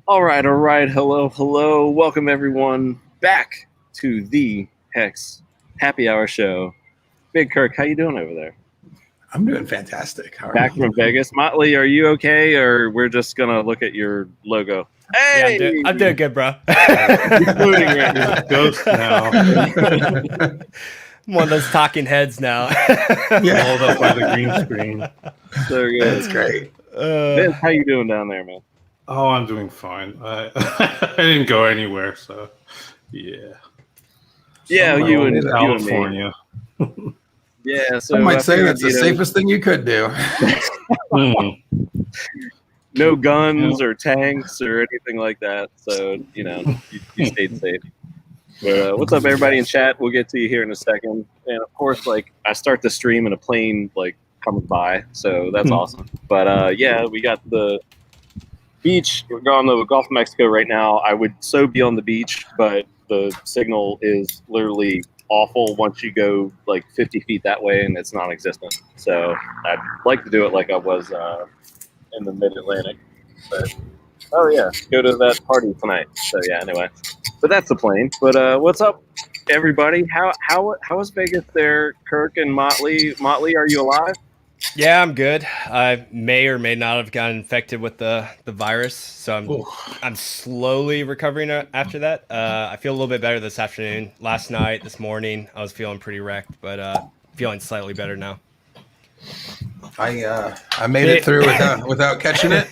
All right. Hello. Welcome everyone back to the HEX Happy Hour Show. Big Kurk, how you doing over there? I'm doing fantastic. How are Back you? from Vegas. Motley, are you okay, or we're just gonna look at your logo? Hey, Yeah, I'm doing good, bro. You're floating right now. Ghost now. I'm one of those talking heads now. Yeah. Rolled up by the green screen. So good. That's great. Vince, how you doing down there, man? Oh, I'm doing fine. I didn't go anywhere, so yeah. Yeah, Somewhere you in and California. Yeah, so I might say figured, that's the safest thing you could do. No guns or tanks or anything like that. So you stayed safe. But what's up, everybody in chat? We'll get to you here in a second. And of course, I start the stream and a plane comes by, so that's awesome. But yeah, we got the beach. We're on the Gulf of Mexico right now. I would so be on the beach, but the signal is literally awful once you go 50 feet that way, and it's non-existent. So I'd like to do it like I was in the Mid-Atlantic. But oh yeah, go to that party tonight. So yeah, anyway. But that's the plane. But what's up, everybody? How was Vegas there, Kurk and Motley? Motley, are you alive? Yeah, I'm good. I may or may not have gotten infected with the virus, so I'm slowly recovering after that. I feel a little bit better this afternoon. Last night, this morning, I was feeling pretty wrecked, but feeling slightly better now. I made it through without catching it.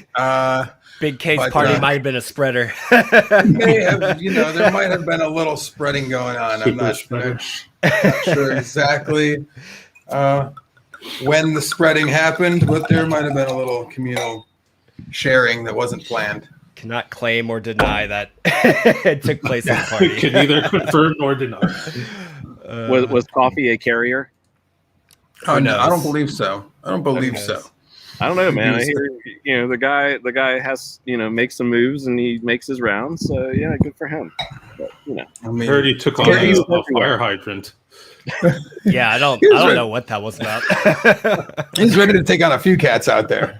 Big case party might have been a spreader. May have, there might have been a little spreading going on. I'm not sure exactly when the spreading happened, but there might have been a little communal sharing that wasn't planned. Cannot claim or deny that it took place in the party. Can neither confirm nor deny. Was coffee a carrier? Oh no, I don't believe so. I don't believe so. I don't know, man. I hear the guy has makes some moves and he makes his rounds. So yeah, good for him. But, I heard he took on a fire hydrant. Yeah, I don't know what that was about. He's ready to take on a few cats out there.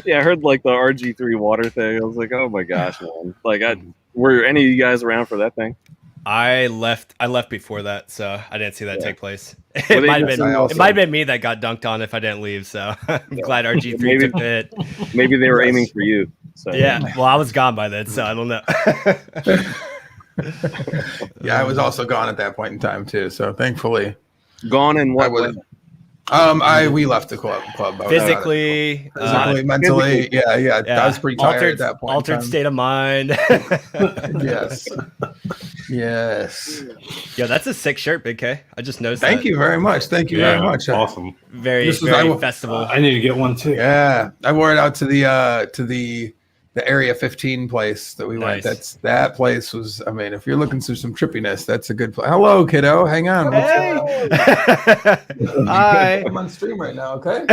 Yeah, I heard the RG3 water thing. I was like, oh my gosh, man. Were any of you guys around for that thing? I left before that, so I didn't see that take place. It might have been me that got dunked on if I didn't leave. So I'm glad RG3 took the hit. Maybe they were aiming for you. So yeah, well, I was gone by then, so I don't know. Yeah, I was also gone at that point in time too. So thankfully, gone in what way? We left the club. Physically, mentally, yeah. I was pretty tired at that point. Altered state of mind. Yes. Yeah, that's a sick shirt, Big K. I just noticed. Thank you very much. Very much. Awesome. Very festival. I need to get one too. Yeah, I wore it out to the Area 15 place that we went. That place was. I mean, if you're looking for some trippiness, that's a good place. Hello, kiddo. Hang on. Hey. Hi. I'm on stream right now. Okay.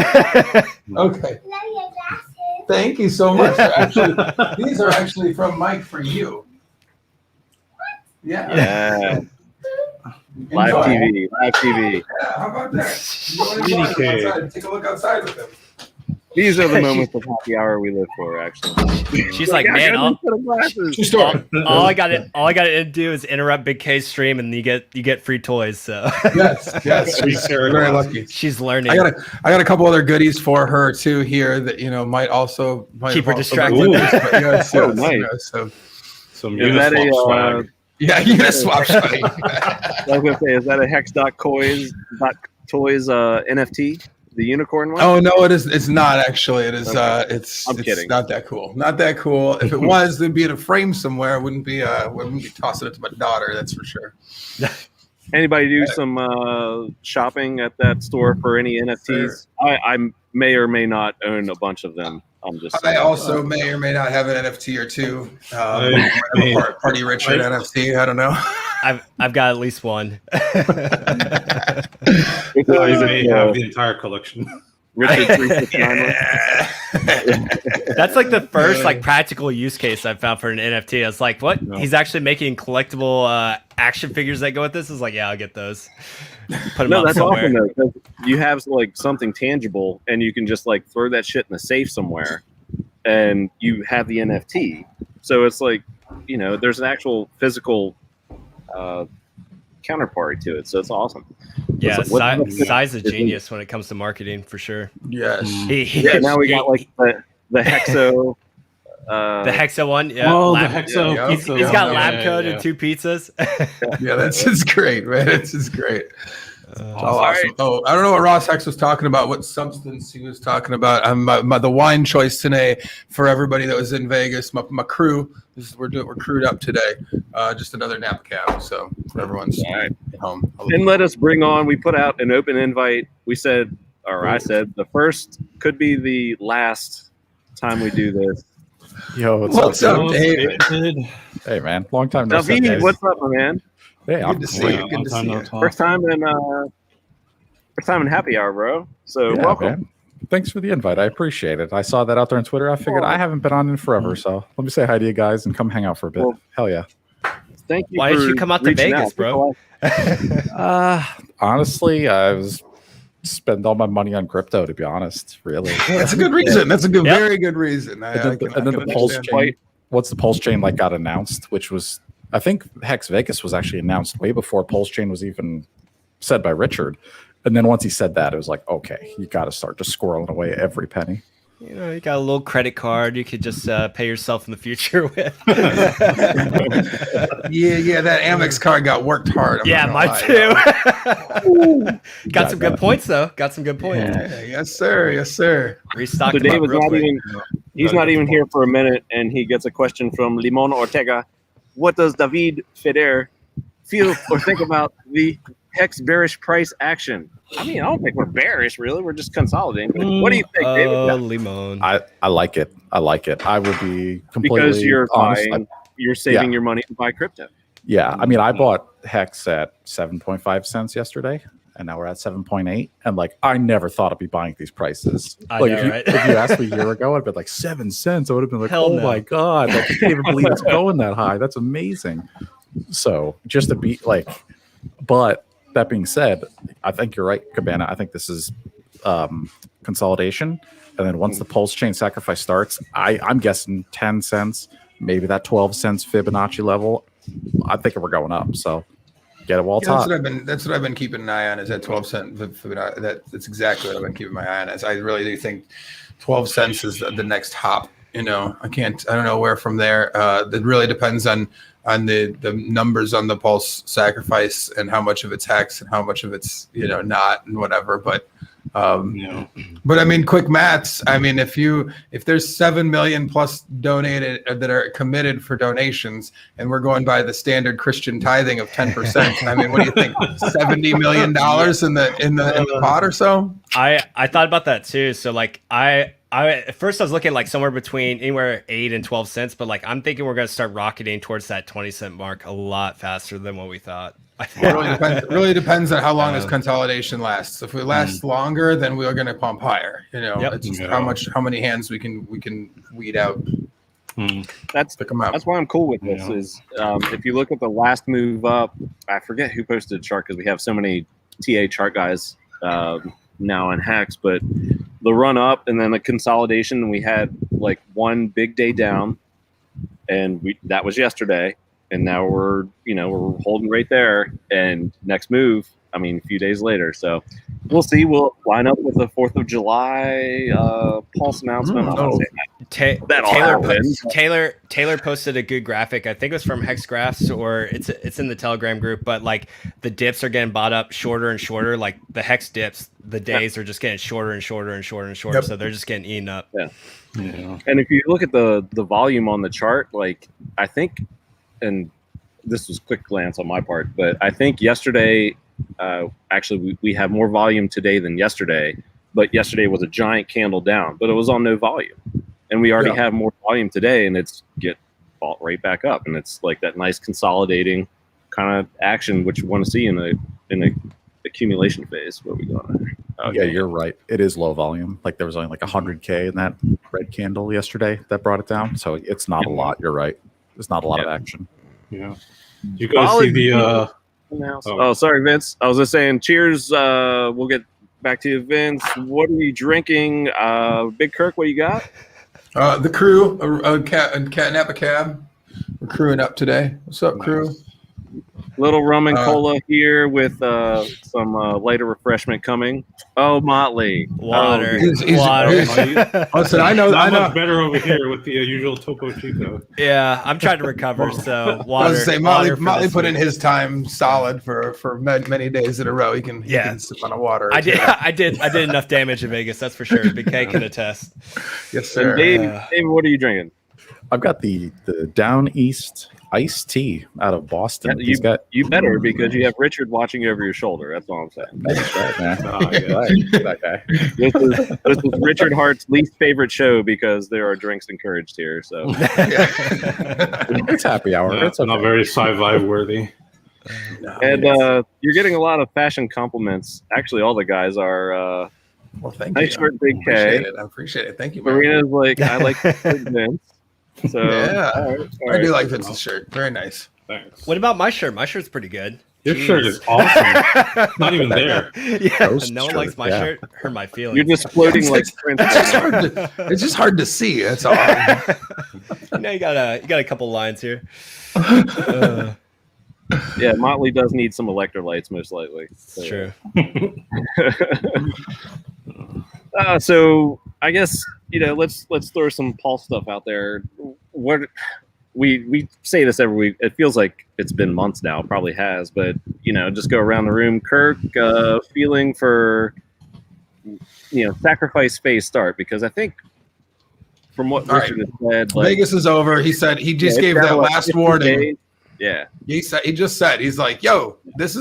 Okay. Thank you so much. These are actually from Mike for you. Yeah. Live TV. Yeah, how about that? You want to go outside, take a look outside with them. These are the moments of happy hour we live for, actually. She's like, man, all I got to do is interrupt Big K's stream, and you get free toys. So yes, she's very lucky. She's learning. I got a couple other goodies for her too here that might keep her distracted. Nice. So some Uniswap swag. Yeah, Uniswap swag. I was gonna say, is that a hex.toys NFT? The unicorn one? Oh no, it is. It's not actually. It is. Okay. It's kidding. Not that cool. Not that cool. If it was, it'd be in a frame somewhere. It wouldn't be tossing it to my daughter. That's for sure. Anybody do some shopping at that store for any NFTs? Sure. I may or may not own a bunch of them. I also may or may not have an NFT or two. Party Richard NFT. I don't know. I've got at least one. I may have the entire collection. Richard That's like the first practical use case I've found for an NFT. I was like, what? No. He's actually making collectible action figures that go with this? I was like, yeah, I'll get those. Put them up that's somewhere. awesome though, because you have something tangible and you can just throw that shit in the safe somewhere and you have the NFT. So it's like, there's an actual physical counterparty to it. So it's awesome. Yeah, What's Sai's a genius when it comes to marketing for sure. Yes. Now we got like the Hexo. The Hexo one, yeah. Oh, lab, the Hexo. yeah. He's got lab code and 2 pizzas. Yeah, that's just great, man. It's just great. Awesome. Right. Oh, I don't know what Ross Hex was talking about, what substance he was talking about. The wine choice today for everybody that was in Vegas. My crew, we're crewed up today. Just another nap cab, so for everyone's home. And let us bring on. We put out an open invite. We said, or I said, the first could be the last time we do this. Yo, what's up, David? Hey, man, long time no see. David, what's up, my man? Hey, good to see you. Good to see you. First time in happy hour, bro. So welcome. Man. Thanks for the invite. I appreciate it. I saw that out there on Twitter. I figured I haven't been on in forever, so let me say hi to you guys and come hang out for a bit. Well, hell yeah. Thank you. Why didn't you come out to Vegas, bro? Honestly, I was spend all my money on crypto, to be honest. Really, that's a good reason. That's a good, very good reason. And then the PulseChain. Once the PulseChain got announced, which was, I think Hex Vegas was actually announced way before PulseChain was even said by Richard. And then once he said that, it was like, okay, you got to start just squirreling away every penny. You got a little credit card you could just pay yourself in the future with. yeah, that Amex card got worked hard. Mine too. Got some good points though. Yeah, yes, sir. So Dave is not even. He's not even here for a minute, and he gets a question from Limon Ortega. What does David Feder feel or think about the Hex bearish price action? I mean, I don't think we're bearish, really. We're just consolidating. What do you think, David? Limon. I like it. I will be completely because you're honest. You're saving your money to buy crypto. Yeah, I mean, I bought Hex at 7.5 cents yesterday, and now we're at 7.8. And like, I never thought I'd be buying these prices. If you asked me a year ago, I'd be like 7 cents. I would have been like, my god, like, I can't even believe it's going that high. That's amazing. So just to be like, but that being said, I think you're right, Cabana. I think this is consolidation. And then once the PulseChain sacrifice starts, I'm guessing 10 cents, maybe that 12 cents Fibonacci level. I think we're going up. So get it while it's hot. That's what I've been keeping an eye on, is that 12 cent Fibonacci. That's exactly what I've been keeping my eye on. As I really do think 12 cents is the next hop. I don't know where from there. It really depends on the numbers on the Pulse sacrifice and how much of it's Hex and how much of it's not and whatever. But I mean, quick maths. I mean, if there's 7 million plus donated that are committed for donations, and we're going by the standard Christian tithing of 10%. I mean, what do you think? $70 million in the pot or so? I thought about that too. So like at first I was looking like somewhere between anywhere 8 and 12 cents, but like I'm thinking we're going to start rocketing towards that 20 cent mark a lot faster than what we thought. It really depends on how long this consolidation lasts. If we last longer, then we are going to pump higher. It's just how many hands we can weed out. That's why I'm cool with this. Is if you look at the last move up, I forget who posted the chart because we have so many TA chart guys now in Hex, but the run up and then the consolidation, we had like one big day down, and that was yesterday. And now we're holding right there. And next move, I mean, a few days later. So we'll see. We'll line up with the 4th of July Pulse announcement. Taylor posted a good graphic. I think it was from Hex Graphs, or it's in the Telegram group. But like the dips are getting bought up shorter and shorter. Like the Hex dips, the days are just getting shorter and shorter and shorter and shorter. Yep. So they're just getting eaten up. Yeah. And if you look at the volume on the chart, like I think. And this was quick glance on my part, but I think yesterday, actually, we have more volume today than yesterday. But yesterday was a giant candle down, but it was on no volume, and we already have more volume today, and it's bought right back up, and it's like that nice consolidating kind of action, which you want to see in a accumulation phase. Where we going? Yeah, you're right. It is low volume. Like there was only like 100K in that red candle yesterday that brought it down, so it's not a lot. You're right. There's not a lot of action. Yeah. You guys see the Oh, sorry, Vince. I was just saying cheers. We'll get back to you, Vince. What are you drinking? Big Kurk, what you got? The crew, Napa Cab, we're crewing up today. What's up, crew? Little rum and cola here with some lighter refreshment coming. Oh, Motley. Water. He's- Water. Listen, I know. Much better over here with the usual Topo Chico. Yeah, I'm trying to recover. So I water. was say water for Motley this put in week. his time solid for many days in a row. He can sip on a water. I did enough damage in Vegas, that's for sure. BK can attest. Yes, And sir. Dave, what are you drinking? I've got the Down East iced tea out of Boston. He's got You better, because you have Richard watching you over your shoulder. That's all I'm saying. that's right, man. Oh, yeah. Right, that guy. This is Richard Hart's least favorite show because there are drinks encouraged here. So It's happy hour. Yeah, It's okay. not very sci-fi worthy. and you're getting a lot of fashion compliments. Actually, all the guys are. Well, thank Nice you. shirt, Big K. I appreciate it. Thank you, man. Marina's like, I like Vince. So Yeah. all right, all I do right. like Vince's shirt. Very nice. Thanks. What about my shirt? My shirt's pretty good. Your Jeez. shirt is awesome. Not even there. Yeah, Toast no one shirt, likes my yeah. shirt. Hurt my feelings. You're just floating like It's Prince. it's just hard to see. That's all. you got a couple lines here. Yeah, Motley does need some electrolytes, most likely. It's true. So I guess let's throw some Pulse stuff out there. What we say this every week. It feels like it's been months now. Probably has, but just go around the room. Kurk, feeling for sacrifice phase start, because I think from what All Richard has said, like, Vegas is over. He said he just gave it's that down to, like, last 50 warning. days. Yeah. He just said, he's like, yo, this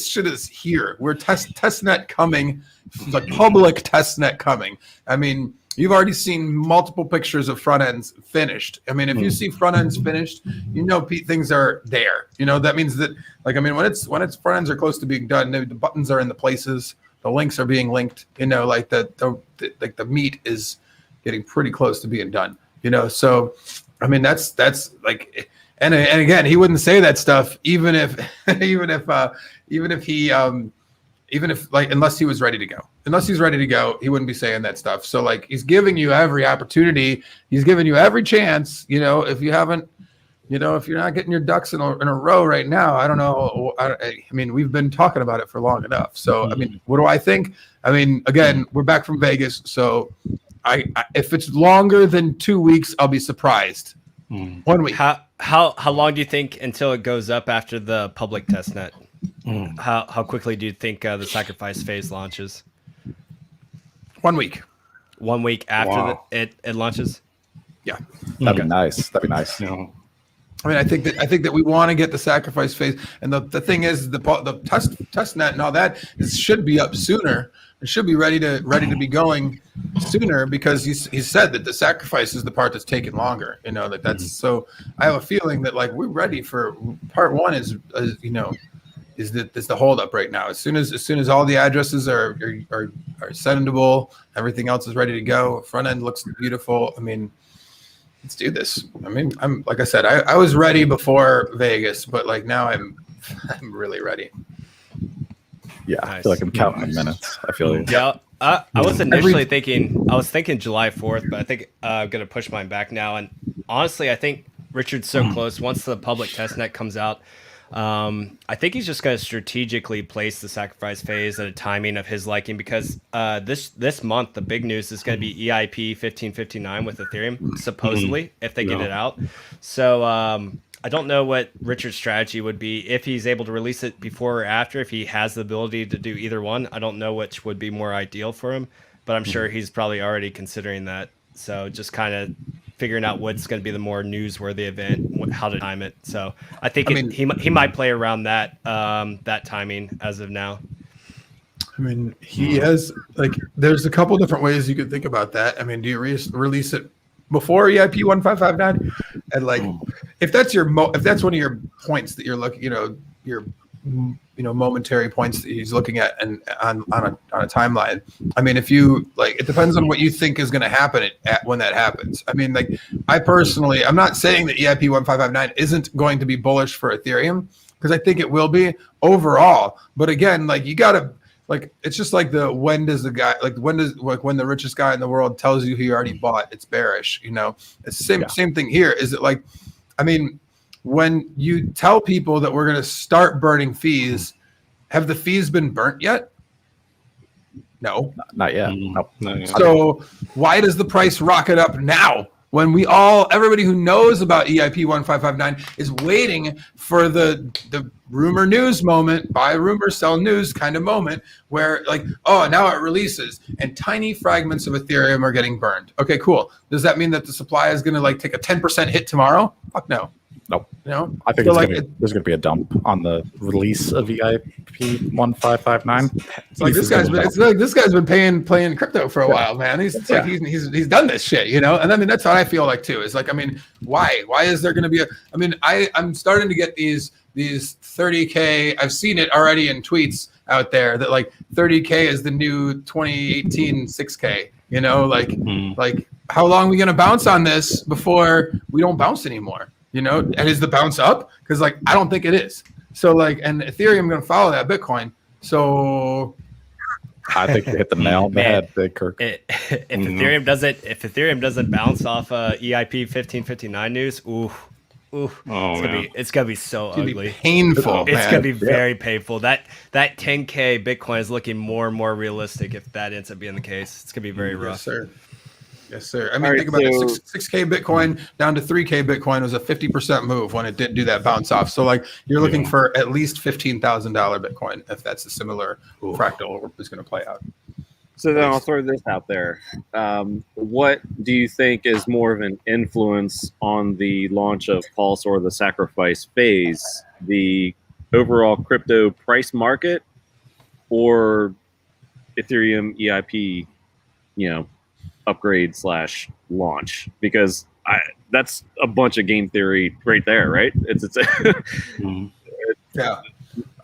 shit is here. We're testnet coming, like public testnet coming. I mean, you've already seen multiple pictures of front ends finished. I mean, if you see front ends finished, things are there. That means that, like, I mean, when it's front ends are close to being done, the buttons are in the places, the links are being linked. Like the meat is getting pretty close to being done. So I mean, that's like. And again, he wouldn't say that stuff even if unless he was ready to go. Unless he's ready to go, he wouldn't be saying that stuff. So like, he's giving you every opportunity. He's giving you every chance. If you haven't, if you're not getting your ducks in a row right now, I don't know. I mean, we've been talking about it for long enough. So I mean, what do I think? I mean, again, we're back from Vegas, so I if it's longer than 2 weeks, I'll be surprised. 1 week. How long do you think until it goes up after the public testnet? How quickly do you think the sacrifice phase launches? 1 week. 1 week after Wow. it launches? Yeah. That'd be nice. That'd be nice. I mean, I think that we want to get the sacrifice phase, and the thing is, the testnet and all that should be up sooner. It should be ready to be going sooner, because he said that the sacrifice is the part that's taking longer. That's so. I have a feeling that like we're ready for part one is the holdup right now. As soon as all the addresses are sendable, everything else is ready to go. Front end looks beautiful. I mean, let's do this. I mean, I'm like I said, I was ready before Vegas, but like now I'm really ready. Yeah, I Nice. feel like I'm counting minutes. I feel like Yeah, I was initially thinking July 4th, but I think I'm gonna push mine back now. And honestly, I think Richard's so close. Once the public testnet comes out, I think he's just gonna strategically place the sacrifice phase at a timing of his liking, because this month the big news is gonna be EIP 1559 with Ethereum, supposedly, if they get it out. So I don't know what Richard's strategy would be, if he's able to release it before or after, if he has the ability to do either one. I don't know which would be more ideal for him, but I'm sure he's probably already considering that. So just kind of figuring out what's going to be the more newsworthy event, how to time it. So I think he might play around that that timing as of now. I mean, he has there's a couple different ways you could think about that. I mean, do you release it before EIP 1559, and if that's one of your points that you're looking, your momentary points that he's looking at and on a timeline. I mean, if you it depends on what you think is going to happen when that happens. I mean, I personally, I'm not saying that EIP 1559 isn't going to be bullish for Ethereum, because I think it will be overall. But again, you gotta. like it's just like when does the richest guy in the world tells you he already bought, it's bearish. You know, it's the same thing here. Is it like, I mean, when you tell people that we're going to start burning fees, have the fees been burnt yet? No, not yet. Not yet. So why does the price rocket up now? When everybody who knows about EIP 1559 is waiting for the rumor news moment, buy rumor, sell news kind of moment where like, oh, now it releases and tiny fragments of Ethereum are getting burned. Okay, cool. Does that mean that the supply is going to like take a 10% hit tomorrow? Fuck no. Nope. You know? I think So, there's like, going to be a dump on the release of EIP 1559. It's like this guy's been playing crypto for a while, man. He's done this shit, you know. And I mean that's what I feel like too. Is like, I mean, why is there going to be I'm starting to get these 30K. I've seen it already in tweets out there that like 30K is the new 2018 6K. You know, like how long are we going to bounce on this before we don't bounce anymore? You know, and is the bounce up? Because like I don't think it is. So like, and Ethereum going to follow that Bitcoin. So I think they hit the nail on the head, Big Kurk. If Ethereum doesn't bounce off EIP 1559 news, it's gonna be so ugly, painful. It's gonna be very painful. That 10K Bitcoin is looking more and more realistic. If that ends up being the case, it's gonna be very rough. Yes, sir. Yes, sir. I mean, think about it. 6K Bitcoin down to 3K Bitcoin was a 50% move when it didn't do that bounce off. So, like, you're looking for at least $15,000 Bitcoin if that's a similar fractal is going to play out. So then I'll throw this out there. What do you think is more of an influence on the launch of Pulse or the sacrifice phase? The overall crypto price market or Ethereum EIP, upgrade / launch? Because that's a bunch of game theory right there, right? It's yeah.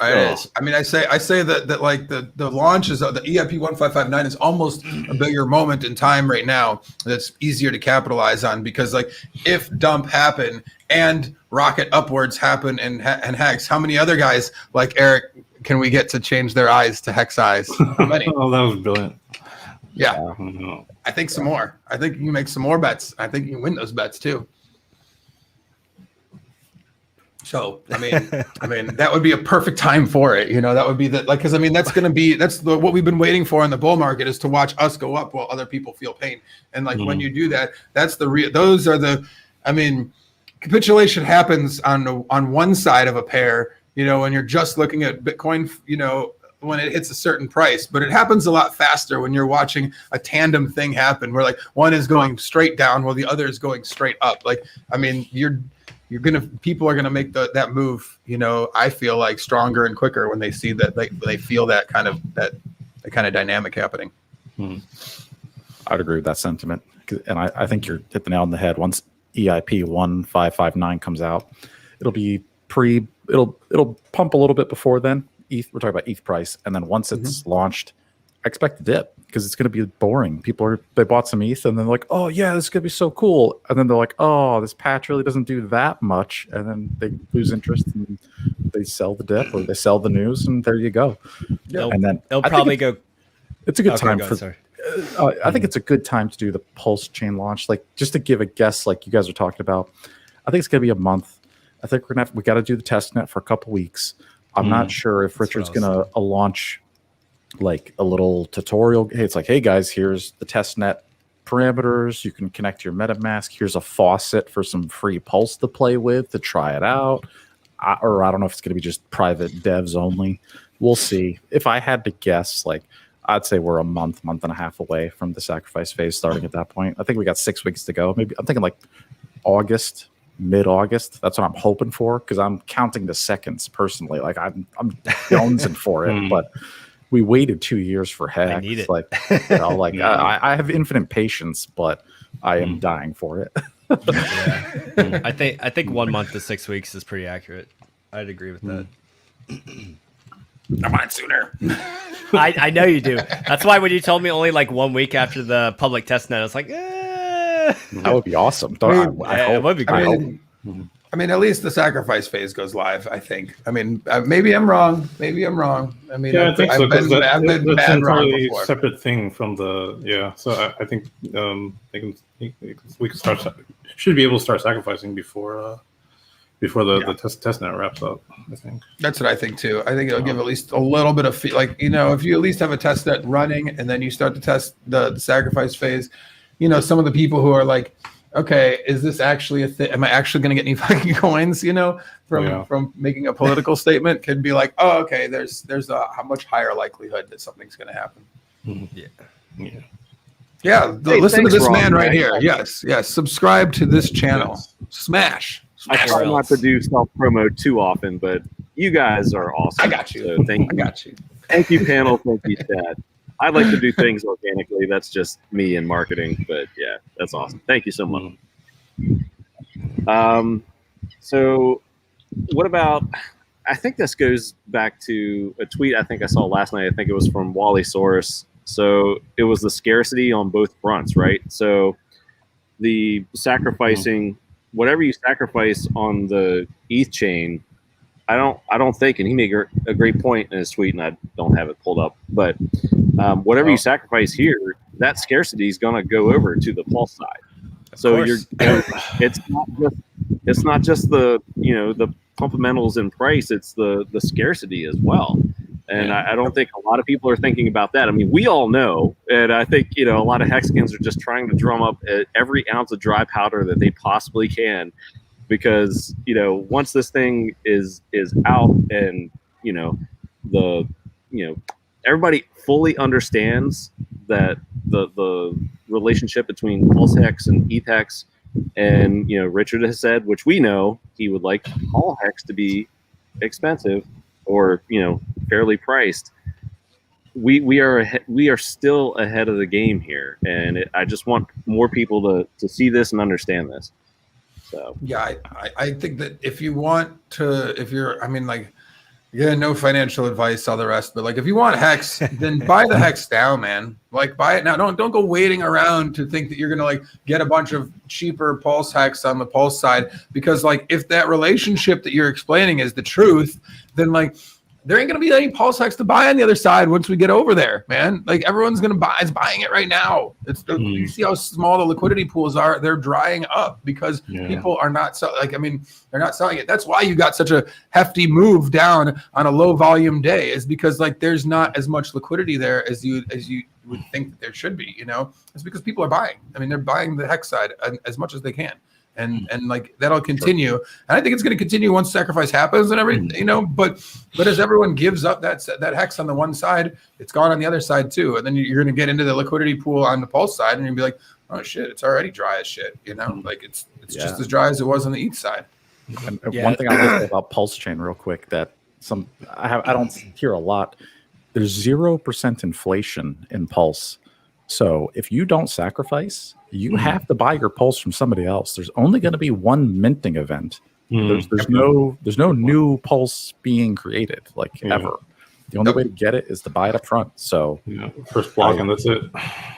It is. I mean, I say that like the launches of the EIP 1559 is almost a bigger moment in time right now that's easier to capitalize on, because like if dump happen and rocket upwards happen and HEX, how many other guys like Eric can we get to change their eyes to HEX eyes? How many? Oh, that was brilliant. Yeah. I think some more. I think you can make some more bets. I think you can win those bets too. So, I mean, that would be a perfect time for it. That would be because that's what we've been waiting for in the bull market, is to watch us go up while other people feel pain. And like when you do that, that's capitulation happens on one side of a pair, when you're just looking at Bitcoin, when it hits a certain price, but it happens a lot faster when you're watching a tandem thing happen where like one is going straight down while the other is going straight up. Like, I mean, people are gonna make that move, I feel like stronger and quicker when they see that they feel that kind of dynamic happening. I'd agree with that sentiment. And I think you're hit the nail on the head. Once EIP 1559 comes out, it'll pump a little bit before then. We're talking about ETH price, and then once it's launched, I expect a dip because it's going to be boring. They bought some ETH and then they're like, oh yeah, this is going to be so cool, and then they're like, oh, this patch really doesn't do that much, and then they lose interest and they sell the dip or they sell the news, and there you go. And then they'll probably go. It's a good time for. I think it's a good time to do the PulseChain launch. Like, just to give a guess, like you guys are talking about, I think it's going to be a month. I think we got to do the testnet for a couple weeks. I'm not sure if Richard's going to launch like a little tutorial. Hey, it's like, hey guys, here's the testnet parameters. You can connect your MetaMask. Here's a faucet for some free Pulse to play with to try it out. Or I don't know if it's going to be just private devs only. We'll see. If I had to guess, like, I'd say we're a month and a half away from the sacrifice phase starting at that point. I think we got 6 weeks to go. Maybe I'm thinking like August. Mid-August. That's what I'm hoping for, because I'm counting the seconds personally. Like I'm jonesing for it, but we waited 2 years for HEX. I need it. Like, I have infinite patience, but I am dying for it. I think 1 month to 6 weeks is pretty accurate. I'd agree with that. I want it sooner. I know you do. That's why when you told me only like 1 week after the public testnet, I was like, That would be awesome. I hope. It would be great. I mean, at least the sacrifice phase goes live, I think. I mean, maybe I'm wrong. Maybe I'm wrong. I mean, yeah, I think so, because I've been that's bad an wrong entirely before. separate thing from the, yeah. So I think we can should be able to start sacrificing before the testnet wraps up, I think. That's what I think too. I think it'll give at least a little bit of like, you know, if you at least have a testnet running and then you start to test the sacrifice phase, you know, some of the people who are like, okay, is this actually a thing? Am I actually going to get any fucking coins, you know, from making a political statement, can be like, oh, okay, there's a much higher likelihood that something's going to happen. Yeah. Yeah, Hey, listen to thanks, this Ron, man right man. here. Yes. Subscribe to this channel. Smash. I try not to do self promo too often, but you guys are awesome. I got you. So thank you. I got you. Thank you, panel. Thank you, Chad. I like to do things organically. That's just me in marketing, but yeah, that's awesome. Thank you so much. So what about, I think this goes back to a tweet I think I saw last night. I think it was from Wally Soros. So it was the scarcity on both fronts, right? So the sacrificing, whatever you sacrifice on the ETH chain, I don't think, and he made a great point in his tweet, and I don't have it pulled up, but whatever you sacrifice here, that scarcity is going to go over to the Pulse side. So it's not just the, you know, the fundamentals in price, it's the scarcity as well. And I don't think a lot of people are thinking about that. I mean, we all know, and I think, you know, a lot of Hexicans are just trying to drum up every ounce of dry powder that they possibly can, because, you know, once this thing is out and, you know, everybody fully understands that the relationship between PulseHex and ETHEX, and, you know, Richard has said, which we know, he would like all hex to be expensive or, you know, fairly priced. We are still ahead of the game here, and I just want more people to see this and understand this. So yeah, I think that if you're, I mean, like, yeah, no financial advice, all the rest, but like, if you want hex, then buy the hex now, man. Like, buy it now. Don't go waiting around to think that you're gonna like get a bunch of cheaper pulse hex on the pulse side, because like, if that relationship that you're explaining is the truth, then like, there ain't gonna be any pulse hex to buy on the other side once we get over there, man. Like, everyone's is buying it right now. You see how small the liquidity pools are. They're drying up because people are not they're not selling it. That's why you got such a hefty move down on a low volume day, is because like there's not as much liquidity there as you would think that there should be. You know, it's because people are buying. I mean, they're buying the hex side as much as they can. And like, that'll continue, and I think it's going to continue once sacrifice happens and everything, you know. But as everyone gives up that hex on the one side, it's gone on the other side too, and then you're going to get into the liquidity pool on the pulse side, and you'll be like, oh shit, it's already dry as shit, you know. Like, it's just as dry as it was on the ETH side. And one thing I want to say about PulseChain real quick, that I don't hear a lot. There's 0% inflation in Pulse. So if you don't sacrifice, you have to buy your Pulse from somebody else. There's only going to be one minting event. There's no new Pulse being created, like, ever. The only way to get it is to buy it up front. So first block, and that's it.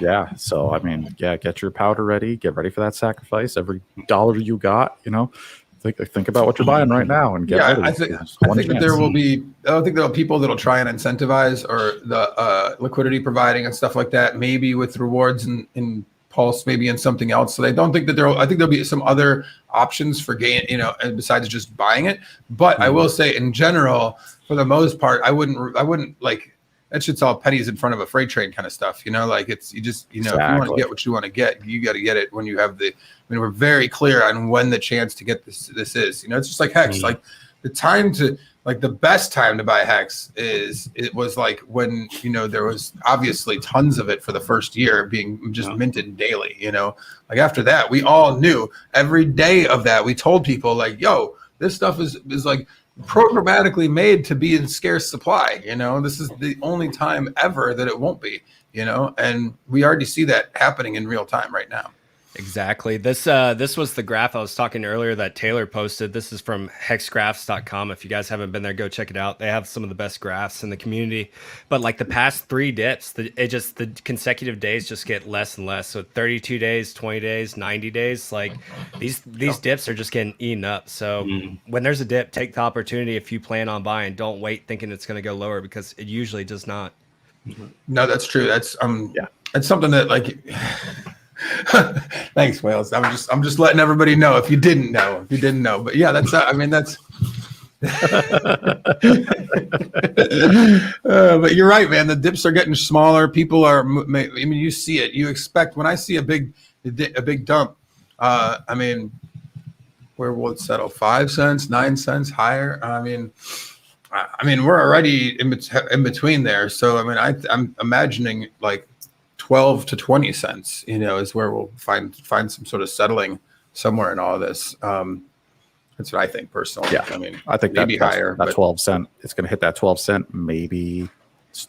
Yeah. So I mean, get your powder ready. Get ready for that sacrifice. Every dollar you got, you know, think about what you're buying right now and get ready. I think that there will be. I don't think there are people that'll try and incentivize or the liquidity providing and stuff like that. Maybe with rewards in Pulse, maybe in something else. So I don't think that I think there'll be some other options for gain, you know, besides just buying it. But I will say, in general, for the most part, I wouldn't like, that shit's all pennies in front of a freight train kind of stuff, you know. Like, it's, you just, you know, if you want to get what you want to get, you got to get it when you have we're very clear on when the chance to get this is, you know. It's just like hex, like the time to, like, the best time to buy hex was like when, you know, there was obviously tons of it for the first year being just minted daily, you know. Like, after that, we all knew every day of that, we told people like, yo, this stuff is like programmatically made to be in scarce supply, you know. This is the only time ever that it won't be, you know, and we already see that happening in real time right now. Exactly. This was the graph I was talking earlier that Taylor posted. This is from hexgraphs.com. If you guys haven't been there, go check it out. They have some of the best graphs in the community. But like the past 3 dips, the consecutive days just get less and less. So 32 days, 20 days, 90 days, like these dips are just getting eaten up. So when there's a dip, take the opportunity if you plan on buying. Don't wait thinking it's going to go lower, because it usually does not. No, that's true. That's That's something that like. Thanks, Wales. I'm just letting everybody know if you didn't know. But yeah, that's that's. But you're right, man. The dips are getting smaller. People are. I mean, you see it. You expect when I see a big dump. Where will it settle? 5 cents, 9 cents higher. I mean, we're already in between there. So I'm imagining like 12 to 20 cents, is where we'll find some sort of settling somewhere in all this. That's what I think personally. Yeah, I think maybe higher. That 12 cent, it's going to hit that 12 cent. Maybe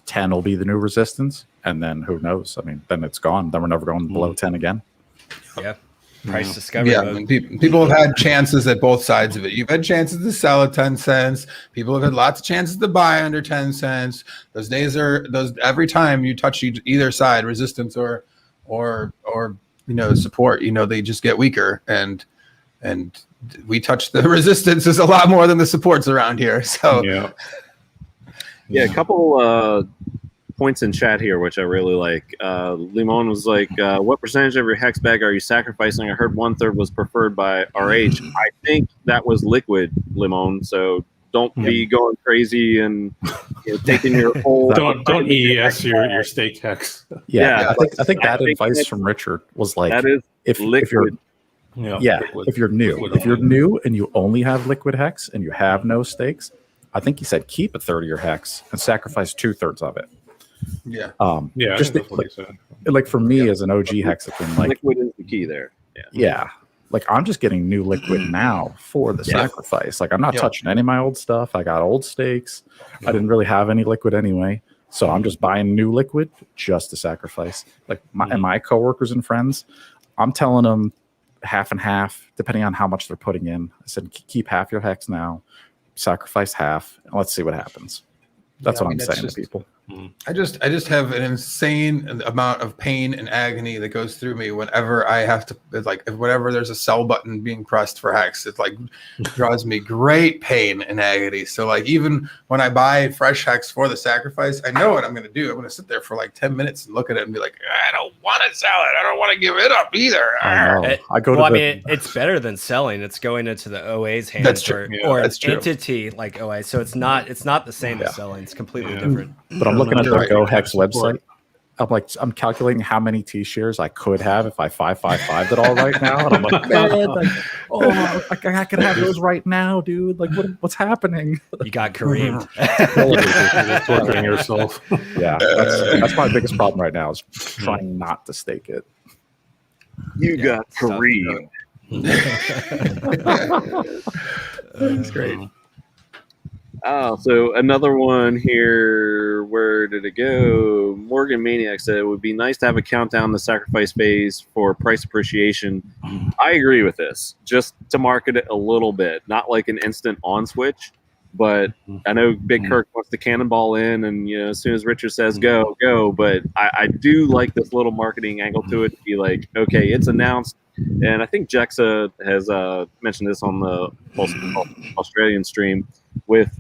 10 will be the new resistance, and then who knows? Then it's gone. Then we're never going below 10 again. Yeah. Price discovery. Yeah, people have had chances at both sides of it. You've had chances to sell at 10 cents. People have had lots of chances to buy under 10 cents. Those days are every time you touch either side, resistance or support, they just get weaker. And we touch the resistances a lot more than the supports around here. So a couple points in chat here, which I really like. Limon was like, what percentage of your hex bag are you sacrificing? I heard 1/3 was preferred by RH. I think that was liquid, Limon. So don't be going crazy and taking your whole. don't EES your staked hex. I think that advice from Richard was like, that is if you're new and you only have liquid hex and you have no stakes, I think he said keep 1/3 of your hex and sacrifice 2/3 of it. Just like for me as an OG hexagon, like liquid is the key there. Like I'm just getting new liquid now for the sacrifice. Like I'm not touching any of my old stuff. I got old stakes. I didn't really have any liquid anyway, so I'm just buying new liquid just to sacrifice. Like my coworkers and friends, I'm telling them half and half depending on how much they're putting in. I said keep half your hex now, sacrifice half, and let's see what happens. That's what I'm saying to people. I just have an insane amount of pain and agony that goes through me whenever I have to, whenever there's a sell button being pressed for hex, it draws me great pain and agony. So even when I buy fresh hex for the sacrifice, I know what I'm going to do. I'm going to sit there for 10 minutes and look at it and be like, I don't want to sell it. I don't want to give it up either. It's better than selling. It's going into the OA's hands. That's true. Or an entity like OA. So it's not the same as selling. It's completely different. But I'm looking at the Go Hex website. I'm calculating how many T shares I could have if I 555 it all right now, and I'm like, man, I could have those right now, dude. What's happening? You got Kareemed. Torturing yourself. Yeah, that's my biggest problem right now is trying not to stake it. You got Kareemed. That's great. Oh, so another one here. Where did it go? Morgan Maniac said it would be nice to have a countdown the sacrifice phase for price appreciation. I agree with this. Just to market it a little bit, not like an instant on switch. But I know Big Kurk wants to cannonball in, and as soon as Richard says go, go. But I do like this little marketing angle to it. To be like, okay, it's announced, and I think Jexa has mentioned this on the Australian stream. With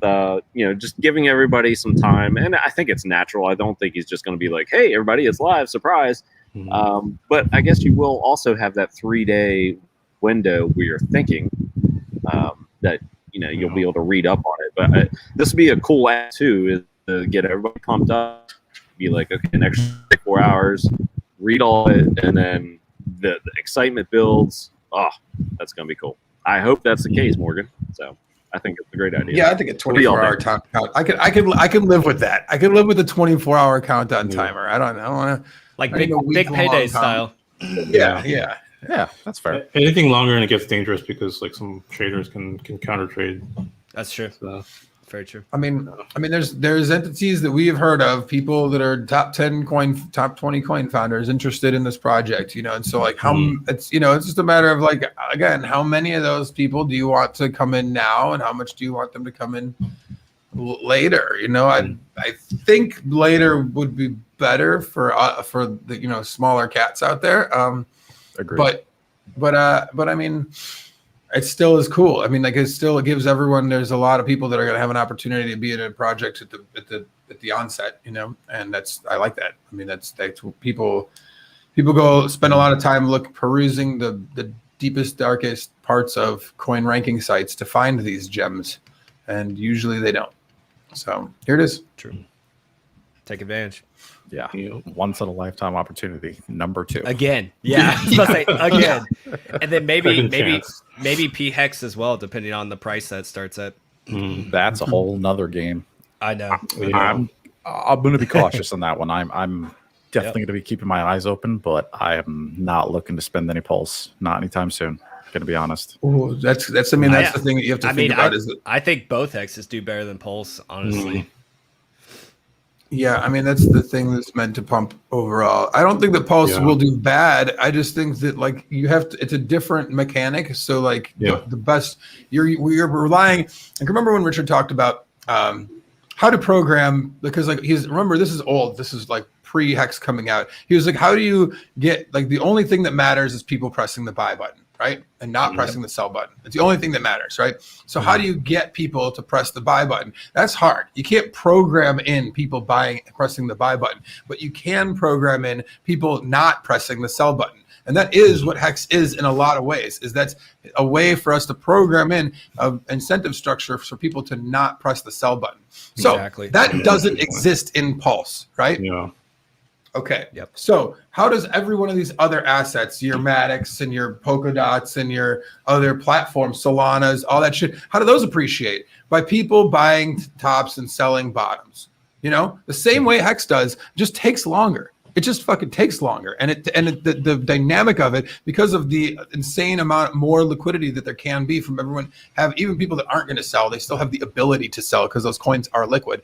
just giving everybody some time, and I think it's natural. I don't think he's just going to be like, "Hey, everybody, it's live, surprise!" But I guess you will also have that 3-day window where you're thinking that you'll be able to read up on it. But this would be a cool app too, is to get everybody pumped up. Be like, okay, an extra 4 hours, read all it, and then the excitement builds. Oh, that's going to be cool. I hope that's the case, Morgan. So. I think it's a great idea. Yeah, I think a 24-hour count. I could live with that. I could live with a 24-hour countdown timer. I don't want to big payday style. Yeah, that's fair. Anything longer and it gets dangerous because some traders can counter trade. That's true. Very true. I mean, there's entities that we have heard of, people that are top 20 coin founders interested in this project, and so like it's it's just a matter of like, again, how many of those people do you want to come in now, and how much do you want them to come in later? I think later would be better for the smaller cats out there. Agreed. But I mean, it still is cool. I mean, like it gives everyone. There's a lot of people that are going to have an opportunity to be in a project at the onset, and I like that. I mean, that's what people go spend a lot of time perusing the deepest, darkest parts of coin ranking sites to find these gems, and usually they don't. So here it is. True. Take advantage. Yeah, once in a lifetime opportunity. Number 2 again. Yeah, I was about to say again, and then maybe PHEX as well, depending on the price that starts at. That's a whole nother game. I know. I'm going to be cautious on that one. I'm definitely going to be keeping my eyes open, but I am not looking to spend any pulse, not anytime soon. Going to be honest. Ooh, that's the thing that you have to think about. I think both hexes do better than Pulse, honestly. Yeah, I mean, that's the thing that's meant to pump overall. I don't think that Pulse will do bad. I just think that like you have to, it's a different mechanic. So like the best, you're relying. Like remember when Richard talked about how to program, because like remember this is old. This is like pre-HEX coming out. He was like, how do you get, like the only thing that matters is people pressing the buy button, right? And not pressing the sell button. It's the only thing that matters, right? So how do you get people to press the buy button? That's hard. You can't program in people pressing the buy button, but you can program in people not pressing the sell button. And that is what HEX is in a lot of ways, is that's a way for us to program in an incentive structure for people to not press the sell button. So that doesn't exist in Pulse, right? Yeah. Okay. Yep. So how does every one of these other assets, your Maddox and your Polkadots and your other platforms, Solanas, all that shit, how do those appreciate? By people buying tops and selling bottoms. The same way HEX does, just takes longer. It just fucking takes longer. And the dynamic of it, because of the insane amount more liquidity that there can be from everyone, even people that aren't going to sell, they still have the ability to sell because those coins are liquid,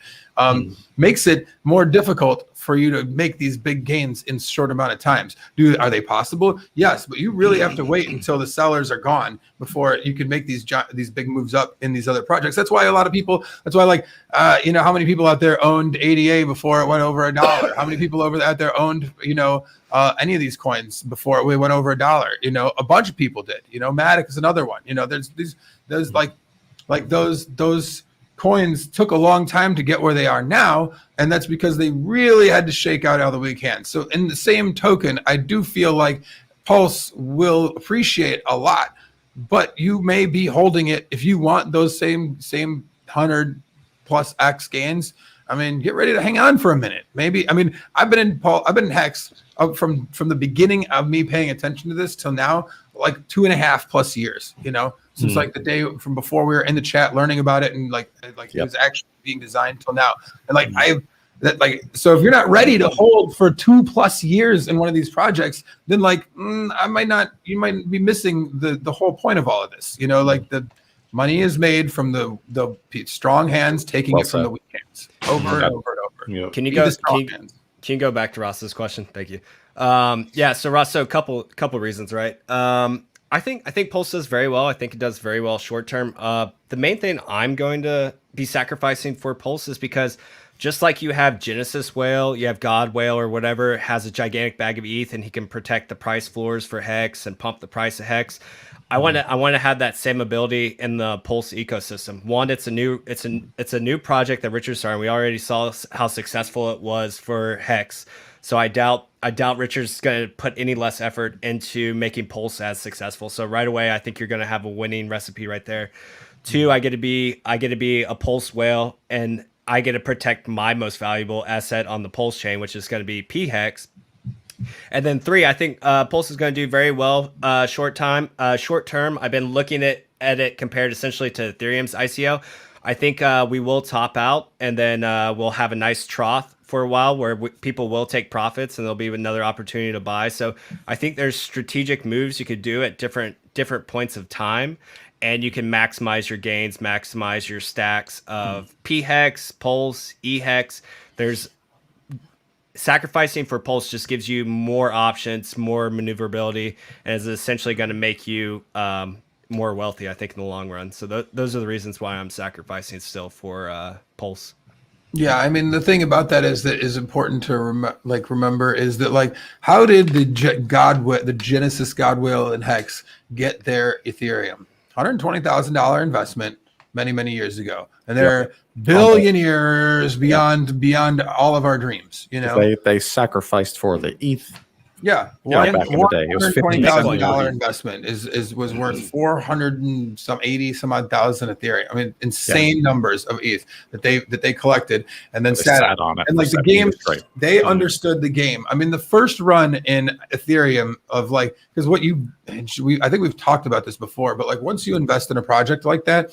makes it more difficult for you to make these big gains in short amount of times. Are they possible? Yes, but you really have to wait until the sellers are gone before you can make these big moves up in these other projects. That's why a lot of people, how many people out there owned ADA before it went over $1? How many people out there owned, any of these coins before it went over $1? A bunch of people did. Matic is another one. There's like those coins took a long time to get where they are now, and that's because they really had to shake out all the weak hands. So in the same token, I do feel like Pulse will appreciate a lot, but you may be holding it if you want those same 100 plus X gains. I mean, get ready to hang on for a minute. Maybe, I mean, I've been in HEX from the beginning of me paying attention to this till now, like 2.5+ years, since like the day from before we were in the chat learning about it, and it was actually being designed till now. And so if you're not ready to hold for 2+ years in one of these projects, then you might be missing the whole point of all of this. The money is made from the strong hands taking it from the weak hands over and over and over. Can you go back to Ross's question? Thank you. So Ross, so a couple reasons, right? I think Pulse does very well. I think it does very well short term. The main thing I'm going to be sacrificing for Pulse is because just like you have Genesis Whale, you have God Whale or whatever has a gigantic bag of ETH and he can protect the price floors for HEX and pump the price of HEX. I want to have that same ability in the Pulse ecosystem. One, it's a new project that Richard's starting. We already saw how successful it was for HEX. So I doubt Richard's going to put any less effort into making Pulse as successful. So right away, I think you're going to have a winning recipe right there. Two, I get to be a Pulse whale, and I get to protect my most valuable asset on the Pulse chain, which is going to be PHEX. And then three, I think Pulse is going to do very well short term. I've been looking at it compared essentially to Ethereum's ICO. I think we will top out, and then we'll have a nice trough for a while where people will take profits and there'll be another opportunity to buy. So I think there's strategic moves you could do at different points of time, and you can maximize your gains, maximize your stacks of PHEX, Pulse, EHEX. There's sacrificing for Pulse just gives you more options, more maneuverability, and is essentially going to make you more wealthy, I think, in the long run. So those are the reasons why I'm sacrificing still for Pulse. Yeah, I mean, the thing about that is important to remember is that, like, how did the Genesis Godwhale and Hex get their Ethereum? $120,000 investment many years ago, and they're billionaires beyond all of our dreams. You know, they sacrificed for the ETH. Yeah, back in the day, it was $120,000 investment was worth 400 and some 80 some odd thousand Ethereum. I mean, insane numbers of ETH that they collected and then sat on it. And like the game, they understood the game. I mean, the first run in Ethereum of like, because I think we've talked about this before, but like once you invest in a project like that,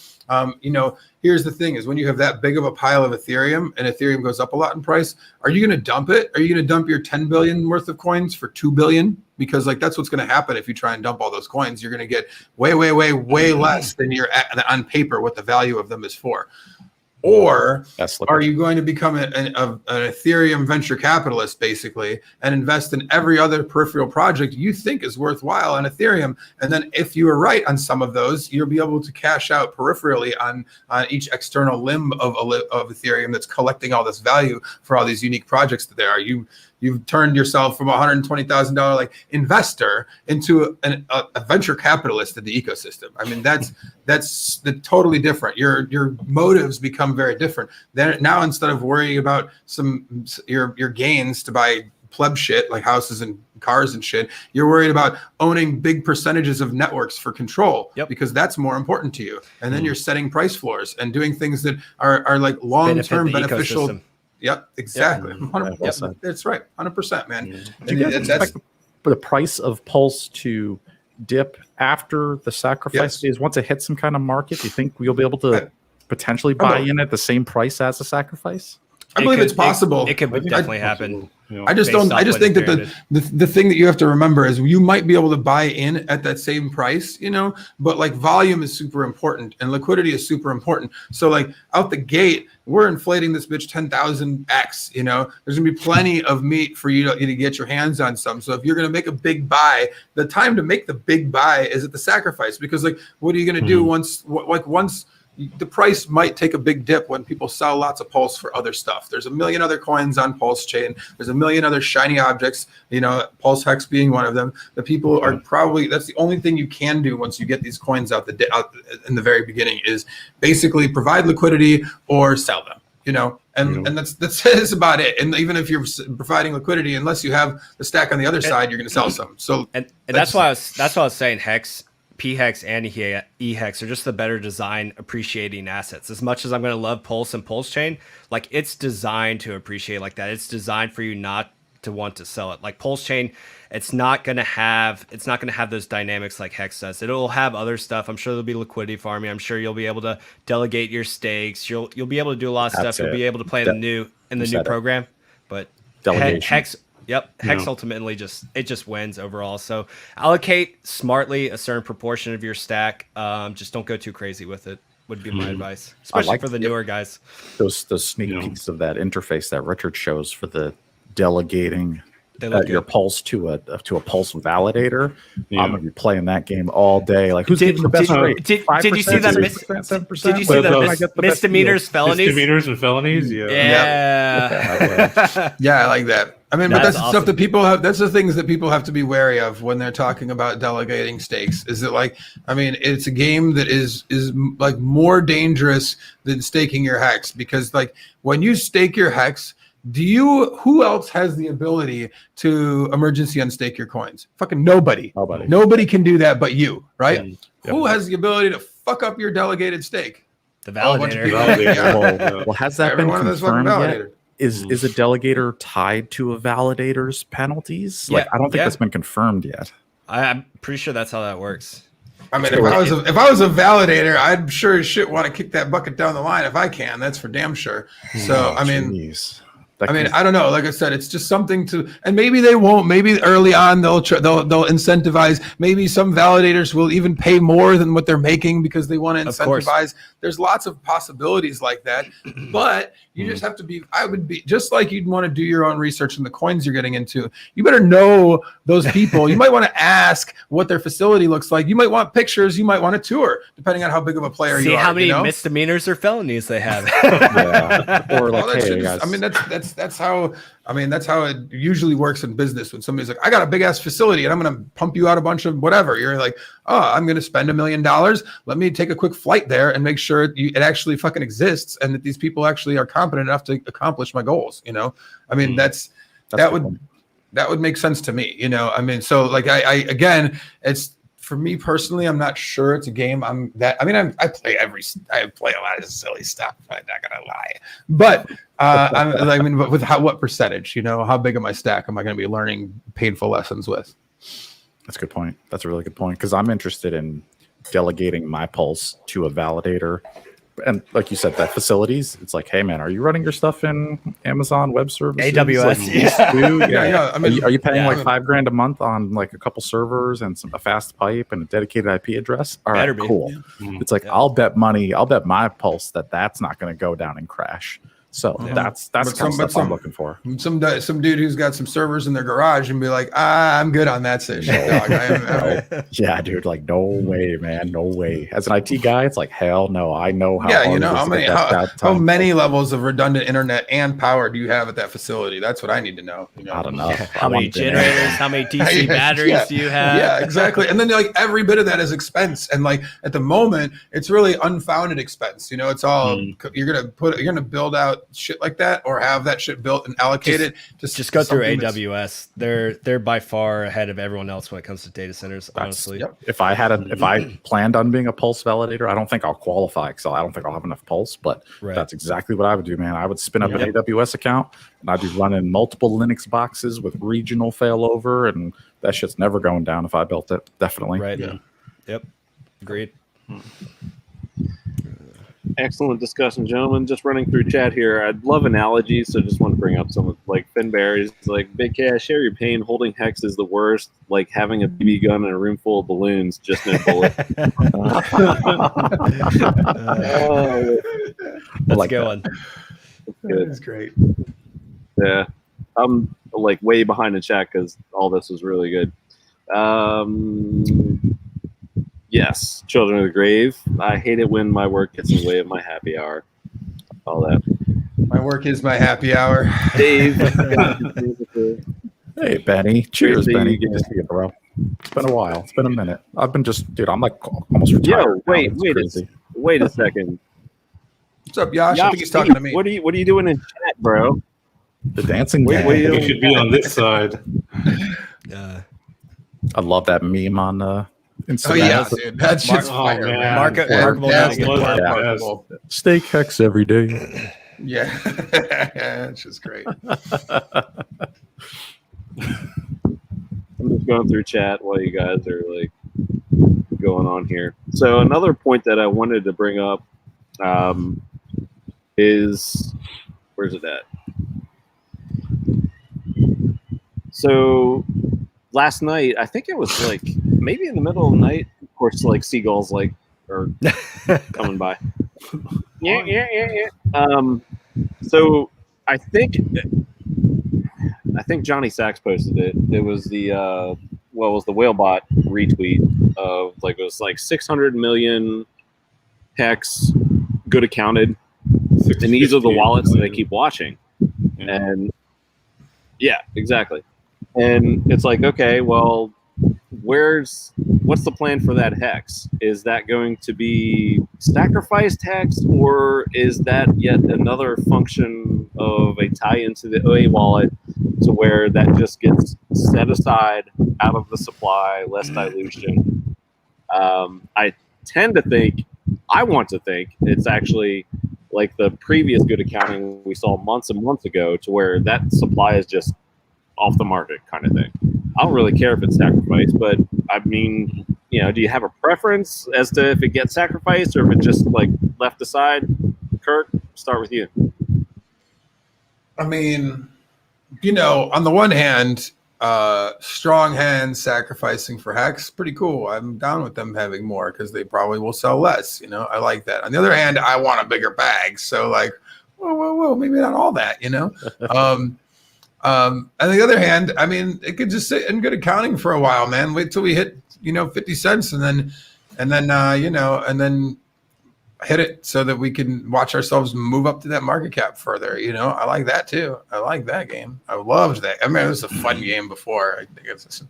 you know, here's the thing is when you have that big of a pile of Ethereum and Ethereum goes up a lot in price, are you going to dump it? Are you going to dump your 10 billion worth of coins for 2 billion? Because like that's what's going to happen if you try and dump all those coins. You're going to get way less than you're on paper what the value of them is for. Or are you going to become an Ethereum venture capitalist, basically, and invest in every other peripheral project you think is worthwhile on Ethereum? And then if you are right on some of those, you'll be able to cash out peripherally on each external limb of Ethereum that's collecting all this value for all these unique projects that there are. You've turned yourself from a $120,000 like investor into a venture capitalist in the ecosystem. I mean, that's totally different. Your motives become very different. Then now instead of worrying about your gains to buy pleb shit like houses and cars and shit, you're worried about owning big percentages of networks for control because that's more important to you. And then you're setting price floors and doing things that are like long-term beneficial. Ecosystem. Yep, exactly. 100%. That's right. 100%, man. Do you guys expect the price of Pulse to dip after the sacrifice phase? Once it hits some kind of market, do you think you'll be able to potentially buy in at the same price as a sacrifice? I believe it's possible. It could definitely happen. I just think that the thing that you have to remember is you might be able to buy in at that same price, you know, but like volume is super important and liquidity is super important. So like out the gate, we're inflating this bitch 10,000x, you know, there's gonna be plenty of meat for you to get your hands on some. So if you're gonna make a big buy, the time to make the big buy is at the sacrifice, because like, what are you gonna do once the price might take a big dip when people sell lots of Pulse for other stuff. There's a million other coins on PulseChain. There's a million other shiny objects, you know, Pulse Hex being one of them. The people are probably, that's the only thing you can do once you get these coins out in the very beginning is basically provide liquidity or sell them, you know, and that's about it. And even if you're providing liquidity, unless you have the stack on the other side, you're going to sell some. So and that's why I was saying Hex, PHEX and EHEX are just the better design appreciating assets. As much as I'm going to love Pulse and PulseChain, like it's designed to appreciate like that. It's designed for you not to want to sell it. Like PulseChain, it's not going to have those dynamics like Hex does. It'll have other stuff. I'm sure there'll be liquidity farming. I'm sure you'll be able to delegate your stakes. You'll be able to do a lot of stuff. You'll be able to play in the new program. But Hex. Yep. Hex ultimately just wins overall. So allocate smartly a certain proportion of your stack. Just don't go too crazy with it would be my advice, especially for the newer guys. Those sneak peeks of that interface that Richard shows for the delegating your Pulse to a Pulse validator. I'm gonna be playing that game all day. Like, who's giving the best rate? Did you see that? Did you see the misdemeanors, felonies? Misdemeanors and felonies. Yeah. Yeah, I like that. I mean, but that's awesome. Stuff that people have. That's the things that people have to be wary of when they're talking about delegating stakes. Is it like, I mean, it's a game that is like more dangerous than staking your hex, because like when you stake your hex, who else has the ability to emergency unstake your coins? Fucking nobody. Nobody can do that but you, right? Who has the ability to fuck up your delegated stake? The validator. Well, has that been confirmed yet? Is a delegator tied to a validator's penalties? Like, I don't think that's been confirmed yet. I'm pretty sure that's how that works. I mean, if I was a validator, I'd sure as shit want to kick that bucket down the line if I can. That's for damn sure. So I mean, I mean, I don't know. Like I said, it's just something to, and maybe they won't. Maybe early on they'll incentivize. Maybe some validators will even pay more than what they're making because they want to incentivize. There's lots of possibilities like that, but you just have to be. I would be just like you'd want to do your own research in the coins you're getting into. You better know those people. You might want to ask what their facility looks like. You might want pictures. You might want a tour, depending on how big of a player you are. See how many misdemeanors or felonies they have. Or like, hey, guys. I mean, that's how it usually works in business. When somebody's like, I got a big ass facility and I'm going to pump you out a bunch of whatever. You're like, oh, I'm going to spend $1 million. Let me take a quick flight there and make sure it actually fucking exists and that these people actually are competent enough to accomplish my goals. You know, I mean, that would make sense to me. You know, I mean, so like I again, it's. For me personally, I'm not sure it's a game. I play a lot of silly stuff. I'm not gonna lie, but but with what percentage? You know, how big of my stack am I going to be learning painful lessons with? That's a good point. That's a really good point because I'm interested in delegating my pulse to a validator. And like you said, that facilities, it's like, hey man, are you running your stuff in Amazon Web Services? AWS, like, yeah. I mean, are you paying like $5,000 a month on like a couple servers and a fast pipe and a dedicated IP address? All right, cool. Yeah. It's like I'll bet my pulse that's not going to go down and crash. So that's kind of stuff I'm looking for. Some dude who's got some servers in their garage and be like, I'm good on that shit, dog. Yeah, dude, like no way, man, no way. As an IT guy, it's like hell no. I know how. Yeah, you know how many levels of redundant internet and power do you have at that facility? That's what I need to know. You know? I don't know. How many generators? How many DC batteries do you have? Yeah, exactly. And then like every bit of that is expense, and like at the moment, it's really unfounded expense. You know, it's all you're gonna build out shit like that or have that shit built and allocated. Just go through AWS. They're by far ahead of everyone else when it comes to data centers, honestly. If I planned on being a pulse validator, I don't think I'll qualify because I don't think I'll have enough pulse, but that's exactly what I would do, man. I would spin up an AWS account and I'd be running multiple Linux boxes with regional failover, and that shit's never going down if I built it. Definitely. Right. Yeah. Yep. Agreed. Excellent discussion, gentlemen. Just running through chat here. I'd love analogies, so just want to bring up some like Finberry's. Like, Big K, I share your pain. Holding HEX is the worst. Like having a BB gun in a room full of balloons, just no bullet. That's a good one. That's great. Yeah, I'm like way behind in chat because all this was really good. Yes, Children of the Grave. I hate it when my work gets in the way of my happy hour. All that. My work is my happy hour. Dave. Hey, Benny. Cheers, Benny. Good to see you, bro. It's been a while. It's been a minute. I've been dude, I'm like almost retired. Yo, wait a second. What's up, Yash? I think he's talking to me. What are you doing in chat, bro? The dancing game. You should be on this side. I love that meme on Instagram. Oh yeah, dude, that shit's fire. Marketable. Steak HEX every day. Yeah, it's just great. I'm just going through chat while you guys are like going on here. So another point that I wanted to bring up is, where's it at? So last night, I think it was like maybe in the middle of the night. Of course, like seagulls like are coming by. Yeah. So I think Johnny Sachs posted it. It was the Whalebot retweet of like, it was like 600 million HEX good accounted, and these are the wallets that they keep watching. And yeah, exactly. And it's like, okay, well, what's the plan for that HEX? Is that going to be sacrificed HEX, or is that yet another function of a tie into the OA wallet to where that just gets set aside out of the supply, less dilution? I want to think it's actually like the previous good accounting we saw months and months ago, to where that supply is just off the market kind of thing. I don't really care if it's sacrificed, but I mean, you know, do you have a preference as to if it gets sacrificed or if it just like left aside? Kurk, start with you. I mean, on the one hand, strong hands sacrificing for HEX, pretty cool. I'm down with them having more because they probably will sell less. I like that. On the other hand, I want a bigger bag. So like, whoa, maybe not all that, on the other hand, I mean, it could just sit in good accounting for a while, man. Wait till we hit, 50 cents and then hit it so that we can watch ourselves move up to that market cap further. I like that too. I like that game. I loved that. I mean, it was a fun game before. I think it's just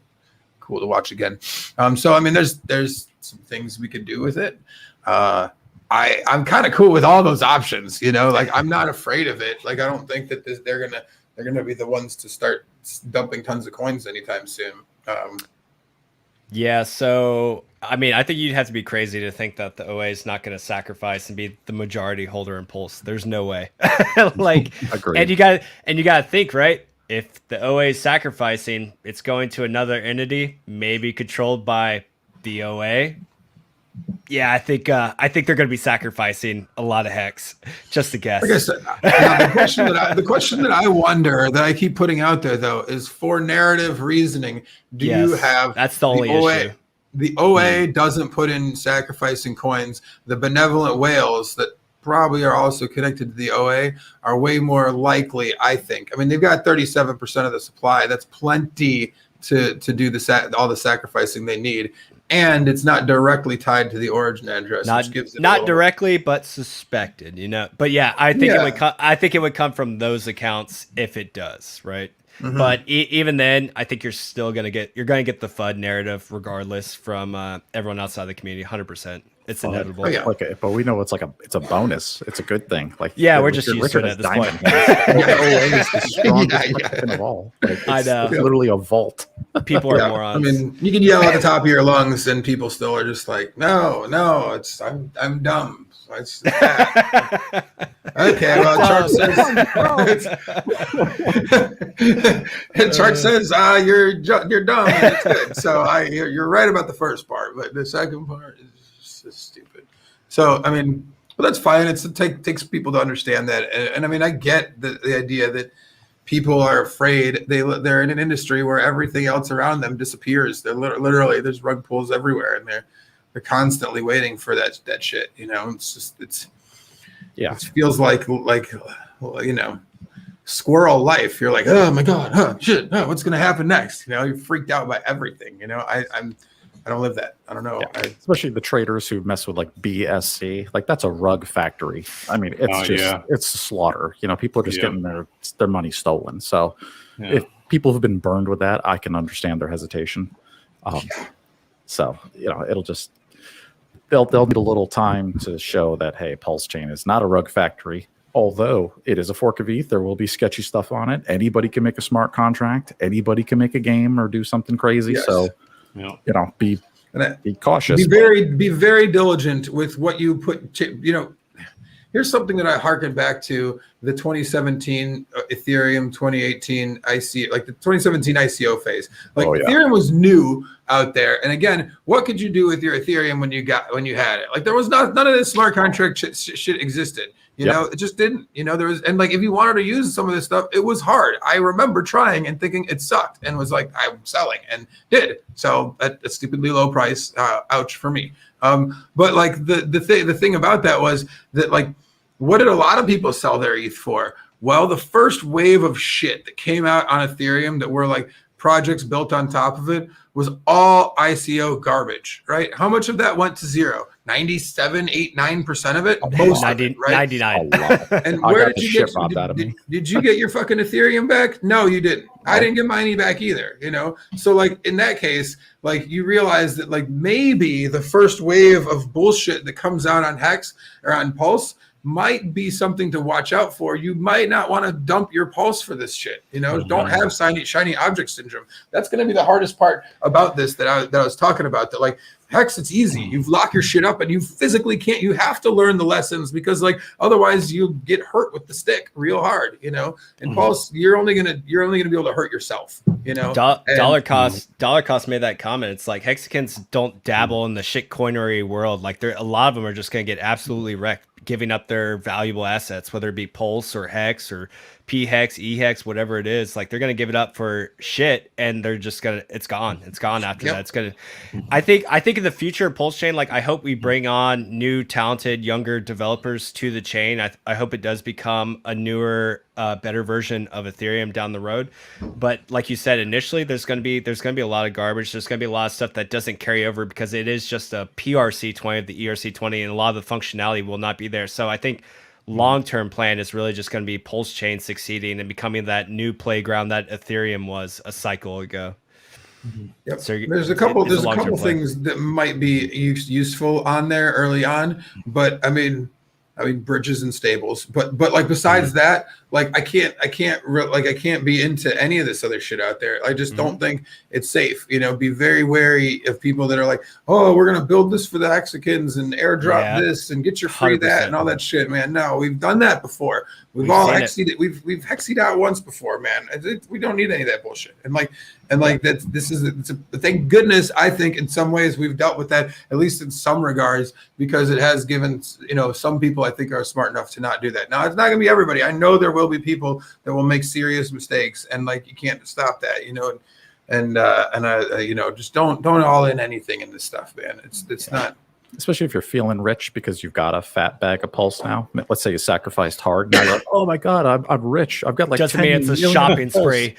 cool to watch again. So I mean, there's some things we could do with it. I'm kind of cool with all those options. Like I'm not afraid of it. Like I don't think that they're gonna be the ones to start dumping tons of coins anytime soon. Yeah, so I mean, I think you'd have to be crazy to think that the OA is not going to sacrifice and be the majority holder in Pulse. There's no way. Like, Agreed. and you got to think, right? If the OA is sacrificing, it's going to another entity, maybe controlled by the OA. Yeah, I think they're going to be sacrificing a lot of HEX. Just a guess. Like I said, now the question that I wonder, that I keep putting out there though, is for narrative reasoning. Do you have that's the only issue? The OA doesn't put in sacrificing coins. The benevolent whales that probably are also connected to the OA are way more likely, I think. I mean, they've got 37% of the supply. That's plenty to do all the sacrificing they need. And it's not directly tied to the origin address, which gives it not directly, but suspected. But yeah, I think Yeah. it would. I think it would come from those accounts if it does, right? Mhm. But even then, I think you're still gonna get the FUD narrative regardless from everyone outside the community. 100%, it's inevitable. Oh, yeah. Okay, but we know it's a bonus. It's a good thing. Like We're just used to it at this point. OA is the strongest weapon of all. Like, I know. It's literally a vault. People are morons. I mean, you can yell at the top of your lungs, and people still are just like, no, I'm dumb. It's bad. Okay, well, chart says, you're dumb. And it's good. So you're right about the first part, but the second part is just stupid. So I mean, well, that's fine. It takes people to understand that, and I mean, I get the idea that people are afraid. They're in an industry where everything else around them disappears. They're literally there's rug pulls everywhere, and they're constantly waiting for that shit. It feels like squirrel life. You're like, oh my god, shit, what's gonna happen next? You're freaked out by everything. I don't live that. I don't know. Yeah. Especially the traders who mess with like BSC, like that's a rug factory. I mean, it's it's slaughter. People are just getting their money stolen. So if people have been burned with that, I can understand their hesitation. So it'll just they'll need a little time to show that hey, PulseChain is not a rug factory. Although it is a fork of ETH, there will be sketchy stuff on it. Anybody can make a smart contract. Anybody can make a game or do something crazy. Yes. So be cautious. Be very diligent with what you put. Here's something that I harken back to the 2017 Ethereum, 2018 ICO, like the 2017 ICO phase. Ethereum was new out there, and again, what could you do with your Ethereum when you had it? Like there was none of this smart contract shit existed. It just didn't. There was, and like if you wanted to use some of this stuff, it was hard. I remember trying and thinking it sucked, and was like, I'm selling, and did so at a stupidly low price. Ouch for me. But like the thing about that was that like, what did a lot of people sell their ETH for? Well, the first wave of shit that came out on Ethereum that were like projects built on top of it was all ICO garbage, right? How much of that went to zero? 97, 8, 9% of it? Most of it, right? 99. And where did you get did you get your fucking Ethereum back? No, you didn't. I didn't get mine back either, So like in that case, like you realize that like maybe the first wave of bullshit that comes out on HEX or on Pulse might be something to watch out for. You might not want to dump your Pulse for this shit. Don't have shiny object syndrome. That's going to be the hardest part about this that I was talking about. That like HEX, it's easy. You lock your shit up and you physically can't. You have to learn the lessons because like otherwise you get hurt with the stick real hard. And Pulse, you're only gonna be able to hurt yourself. Dollar cost made that comment. It's like Hexicans don't dabble in the shit coinery world. Like a lot of them are just gonna get absolutely wrecked, giving up their valuable assets, whether it be Pulse or HEX or PHEX, EHEX, whatever it is, like they're gonna give it up for shit, and they're just gonna it's gone after that. It's gonna I think in the future of PulseChain, like I hope we bring on new talented younger developers to the chain. I hope it does become a newer better version of Ethereum down the road. But like you said, initially there's gonna be a lot of garbage. There's gonna be a lot of stuff that doesn't carry over because it is just a PRC20 of the ERC20, and a lot of the functionality will not be there. So I think long-term plan is really just going to be PulseChain succeeding and becoming that new playground that Ethereum was a cycle ago. Yep. So there's a couple things that might be useful on there early on, but I mean bridges and stables, but like besides that, like I can't be into any of this other shit out there. I just don't think it's safe. You know, be very wary of people that are like, oh, we're gonna build this for the Hexicans and airdrop this and get your free 100%. That and all that shit, man. No, we've done that before. We've all hexied it. We've hexied out once before, man. We don't need any of that bullshit. And thank goodness, I think in some ways we've dealt with that, at least in some regards, because it has given, some people I think are smart enough to not do that. Now, it's not going to be everybody. I know there will be people that will make serious mistakes, and like you can't stop that, just don't all in anything in this stuff, man. It's not. Especially if you're feeling rich because you've got a fat bag of pulse now. Let's say you sacrificed hard. Now you're like, oh my God, I'm rich. I've got like doesn't mean it's a shopping spree.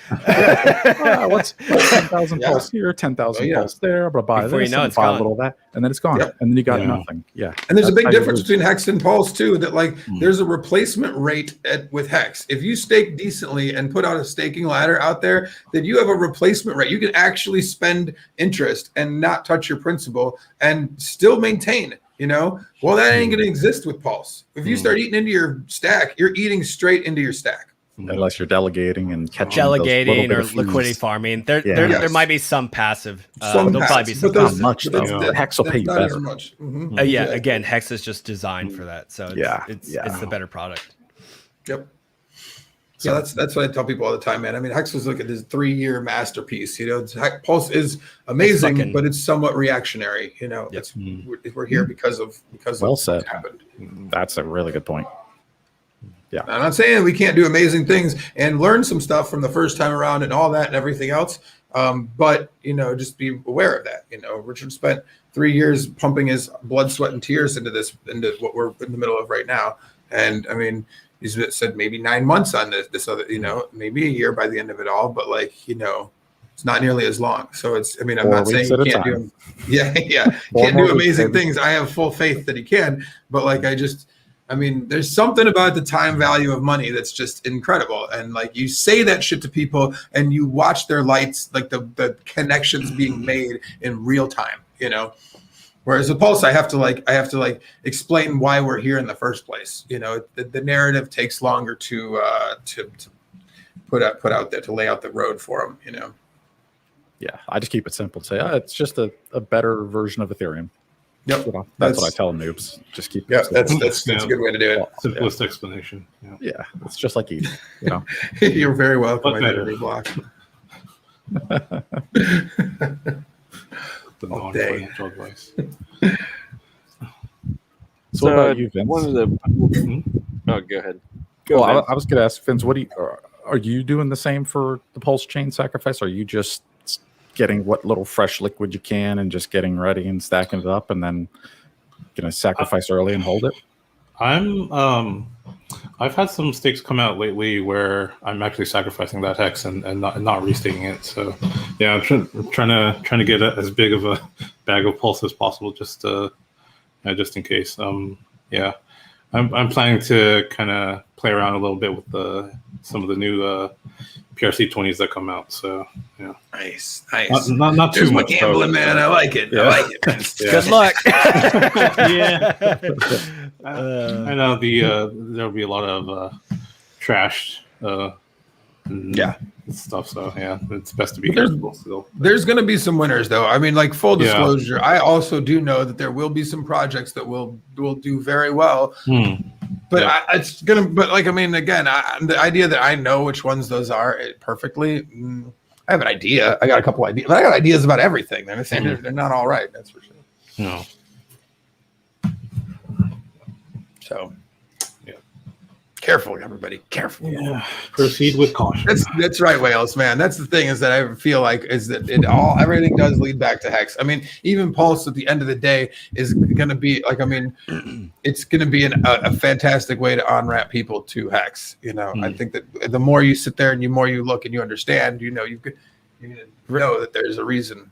What's 10,000 pulse here, 10,000 pulse there. I'm gonna buy before this, it's buy gone. a little of that, and then it's gone. Yep. And then you got nothing. Yeah. And there's a big difference between Hex and Pulse too. That like there's a replacement rate with Hex. If you stake decently and put out a staking ladder out there, then you have a replacement rate. You can actually spend interest and not touch your principal and still maintain. Well, that ain't going to exist with Pulse. If you start eating into your stack, you're eating straight into your stack. Unless you're delegating and catching or liquidity farming. There might be some passive. There'll probably be some not much though. Hex will pay you better. Much. Again, Hex is just designed for that. So it's the better product. Yep. So that's what I tell people all the time, man. I mean, Hex was like this 3-year masterpiece. Pulse is amazing, but it's somewhat reactionary. We're here because of what said. Happened. That's a really good point. Yeah, I'm not saying we can't do amazing things and learn some stuff from the first time around and all that and everything else. But just be aware of that. Richard spent 3 years pumping his blood, sweat, and tears into what we're in the middle of right now. And I mean, he's said maybe 9 months on this other, maybe a year by the end of it all, but it's not nearly as long. So I'm not saying he can't do, can't do amazing things. I have full faith that he can, but there's something about the time value of money that's just incredible. And you say that shit to people and you watch their lights, like the connections being made in real time, Whereas with Pulse, I have to explain why we're here in the first place. The narrative takes longer to put out there, to lay out the road for them. Yeah, I just keep it simple. Say it's just a better version of Ethereum. Yep, that's what I tell noobs. Just keep. Yeah, that's a good way to do it. Simplest explanation. Yeah, it's just like eating. You're very welcome. I did block. The non-financial advice. So what about you, Vince? Go ahead. I was going to ask Vince, are you doing the same for the PulseChain sacrifice? Are you just getting what little fresh liquid you can and just getting ready and stacking it up and then going to sacrifice early and hold it? I've had some stakes come out lately where I'm actually sacrificing that hex and not restaking it. So yeah, I'm trying to get as big of a bag of pulse as possible, just in case. I'm planning to kind of play around a little bit with some of the new PRC 20s that come out. So yeah, nice. Not too much gambling, man. I like it. Yeah. I like it. Good luck. I know there'll be a lot of trash. Stuff. So yeah, it's best to be careful still. There's going to be some winners, though. I mean, full disclosure, I also do know that there will be some projects that will do very well. But again, the idea that I know which ones those are perfectly. I have an idea. I got a couple ideas, but I got ideas about everything. They're not all right. That's for sure. No. So, yeah. careful, everybody, careful. Yeah, proceed with caution. That's right, Wales, man. That's the thing is that I feel like is that everything does lead back to Hex. I mean, even Pulse at the end of the day is going to be like, I mean, it's going to be a fantastic way to on-ramp people to Hex. You know, I think that the more you sit there and the more you look and you understand, you know that there's a reason.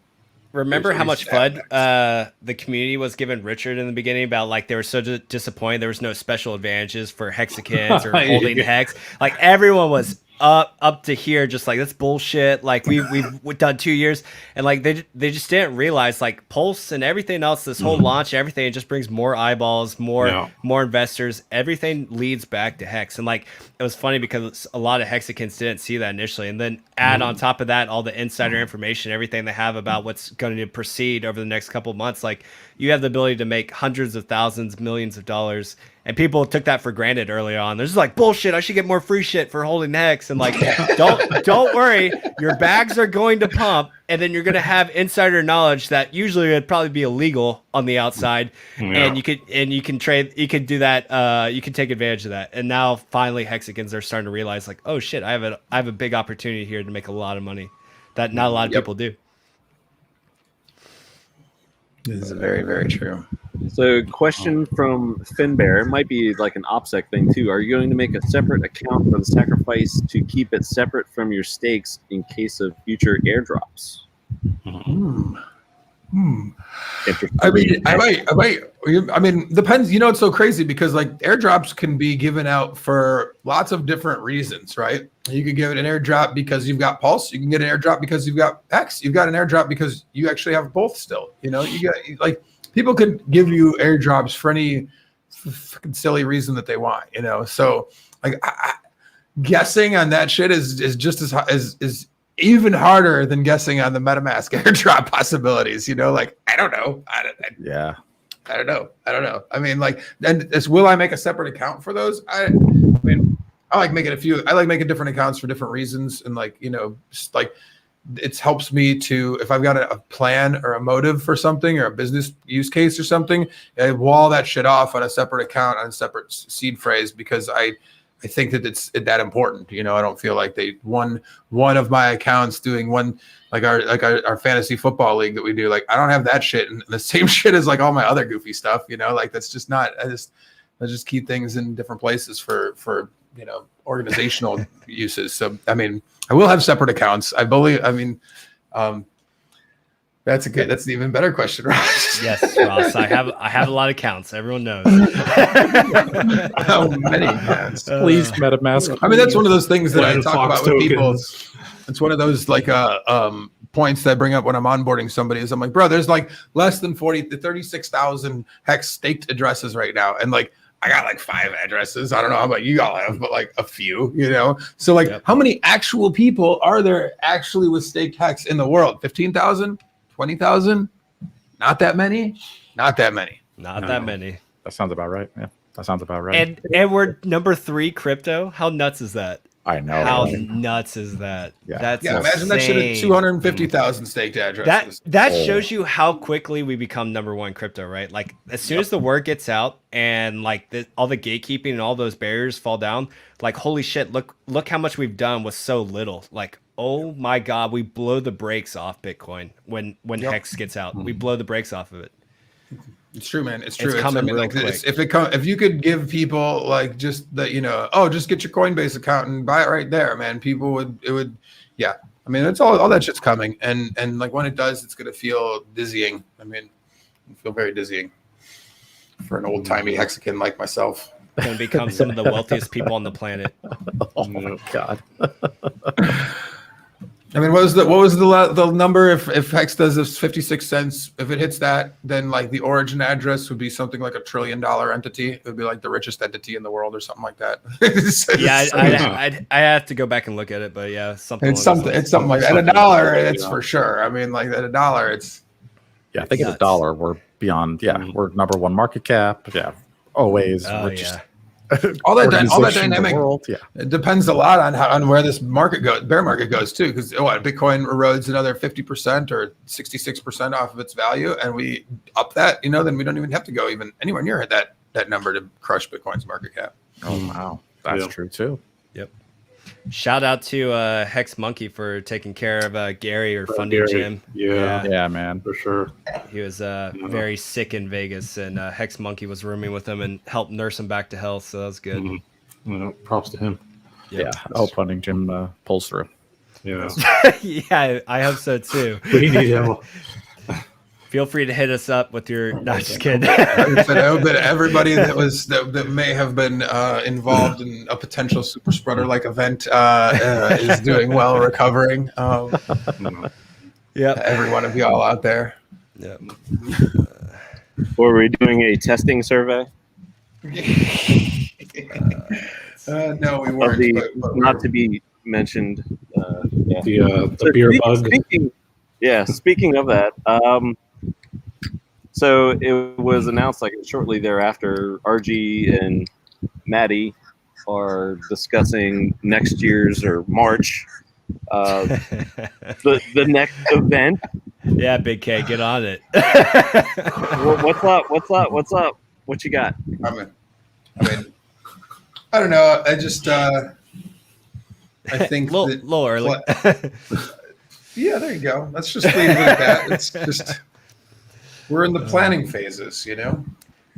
Remember how much FUD the community was giving Richard in the beginning about like they were so disappointed there was no special advantages for Hexicans or holding Hex. Like everyone was up to here just like that's bullshit. Like we've done 2 years and like they just didn't realize like Pulse and everything else, this whole launch, everything, it just brings more eyeballs, more investors. Everything leads back to Hex. And like it was funny because a lot of Hexicans didn't see that initially, and then add on top of that all the insider information, everything they have about what's going to proceed over the next couple of months. Like you have the ability to make hundreds of thousands, millions of dollars. And people took that for granted early on. They're just like, bullshit, I should get more free shit for holding Hex. And like, don't worry, your bags are going to pump, and then you're going to have insider knowledge that usually would probably be illegal on the outside. And you can trade, you can do that, you can take advantage of that. And now finally Hexicans are starting to realize like, oh shit, I have a big opportunity here to make a lot of money that not a lot of people do. This is very, very true. So, question from Finbear, it might be like an OPSEC thing too. Are you going to make a separate account for the sacrifice to keep it separate from your stakes in case of future airdrops? I mean, I might. I mean, depends. You know, it's so crazy because like airdrops can be given out for lots of different reasons, right? You could give it an airdrop because you've got Pulse. You can get an airdrop because you've got Hex. You've got an airdrop because you actually have both still. You know, you got like people could give you airdrops for any fucking silly reason that they want. You know, so like guessing on that shit is just as even harder than guessing on the MetaMask airdrop possibilities. You know, like I don't know. I don't know. I mean, like, and will I make a separate account for those? I mean, I like making I like making different accounts for different reasons. And like, you know, just like it helps me to, if I've got a plan or a motive for something or a business use case or something, I wall that shit off on a separate account on a separate seed phrase because I think that it's that important. You know, I don't feel like one of my accounts doing one, like our fantasy football league that we do. Like I don't have that shit and the same shit as like all my other goofy stuff, you know, like that's just not, I just keep things in different places for, you know, organizational uses. So, I mean, I will have separate accounts. I believe, I mean, that's an even better question, Ross. Yes, Ross. I have a lot of accounts. Everyone knows. How many accounts? Please, MetaMask. I mean, that's one of those things that I talk about with people. It's one of those like points that I bring up when I'm onboarding somebody is I'm like, bro, there's like less than 36,000 Hex staked addresses right now. And like, I got like 5 addresses. I don't know how about you all have, but like a few, you know? So like how many actual people are there actually with staked Hex in the world? 15,000? 20,000? Not that many. Not that many. That sounds about right. Yeah, that sounds about right. And we're number 3 crypto. How nuts is that? I know. How nuts is that? Yeah. That's imagine that shit at 250,000 staked addresses. That shows you how quickly we become number 1 crypto, right? Like as soon as the word gets out and like all the gatekeeping and all those barriers fall down, like holy shit, look how much we've done with so little. Like, oh my God, we blow the brakes off Bitcoin when Hex gets out. We blow the brakes off of it. It's true, man. It's true. It's coming real quick. If you could give people like just the, you know, just get your Coinbase account and buy it right there, man. People would, yeah. I mean, it's all that shit's coming, and like when it does, it's gonna feel dizzying. I mean, it'll feel very dizzying for an old timey Hexican like myself. Going to become some of the wealthiest people on the planet. Oh my God. I mean, what was the number if Hex does this 56 cents? If it hits that, then like the origin address would be something like $1 trillion entity. It would be like the richest entity in the world or something like that. I have to go back and look at it, but yeah, it's something like that. At $1, it's for sure. I mean, like at $1, it's I think at $1 we're beyond. Yeah, we're number 1 market cap. Yeah, always. all that dynamic world, it depends a lot on where this market goes, bear market goes too, because Bitcoin erodes another 50% or 66% off of its value, and we up that, then we don't even have to go even anywhere near that number to crush Bitcoin's market cap. Oh wow. That's true too. Yep. Shout out to Hex Monkey for taking care of Gary or funding Gary. Jim. Yeah, man, for sure. He was very sick in Vegas, and Hex Monkey was rooming with him and helped nurse him back to health. So that was good. Props to him. Yep. Yeah, I hope funding Jim pulls through. Yeah, yeah, I hope so too. we need him. Feel free to hit us up with your. No, just kidding. I hope that everybody that may have been involved in a potential super spreader like event is doing well, recovering. Yep. Every one of y'all out there. Yep. Were we doing a testing survey? No, we weren't. But not to be mentioned. Yeah. The beer bug. Speaking of that, so it was announced like shortly thereafter, RG and Maddie are discussing next year's or March, the next event. Yeah, Big K, get on it. What's up? What you got? I mean, I don't know. I just, I think a little early. Yeah, there you go. Let's just leave it at that. It's just we're in the planning phases, you know.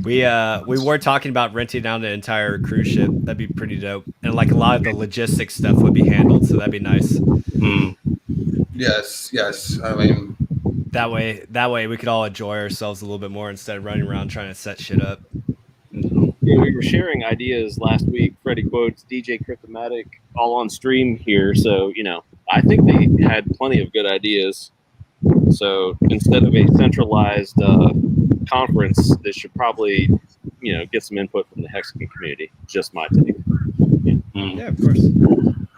We were talking about renting out an entire cruise ship. That'd be pretty dope, and like a lot of the logistics stuff would be handled, so that'd be nice. Yes. I mean, that way we could all enjoy ourselves a little bit more instead of running around trying to set shit up. Yeah, we were sharing ideas last week. Freddie Quotes, DJ Cryptomatic, all on stream here. So I think they had plenty of good ideas. So instead of a centralized conference, they should probably, get some input from the Hexagon community. Just my take. Yeah, of course.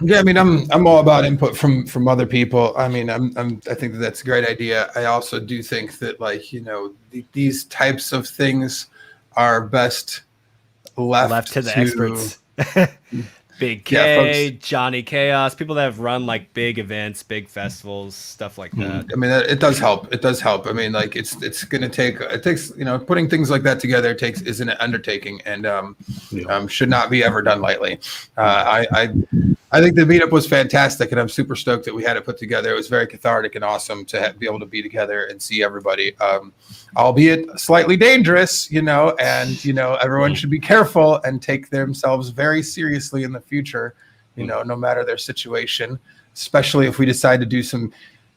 Yeah, I mean, I'm all about input from other people. I mean, I think that's a great idea. I also do think that these types of things are best left to the experts. Big K, Johnny Chaos, people that have run like big events, big festivals, stuff like that. I mean, it does help. It does help. I mean, like it takes putting things like that together is an undertaking and should not be ever done lightly. I think the meetup was fantastic, and I'm super stoked that we had it put together. It was very cathartic and awesome to be able to be together and see everybody, albeit slightly dangerous, and everyone should be careful and take themselves very seriously in the future, no matter their situation, especially if we decide to do some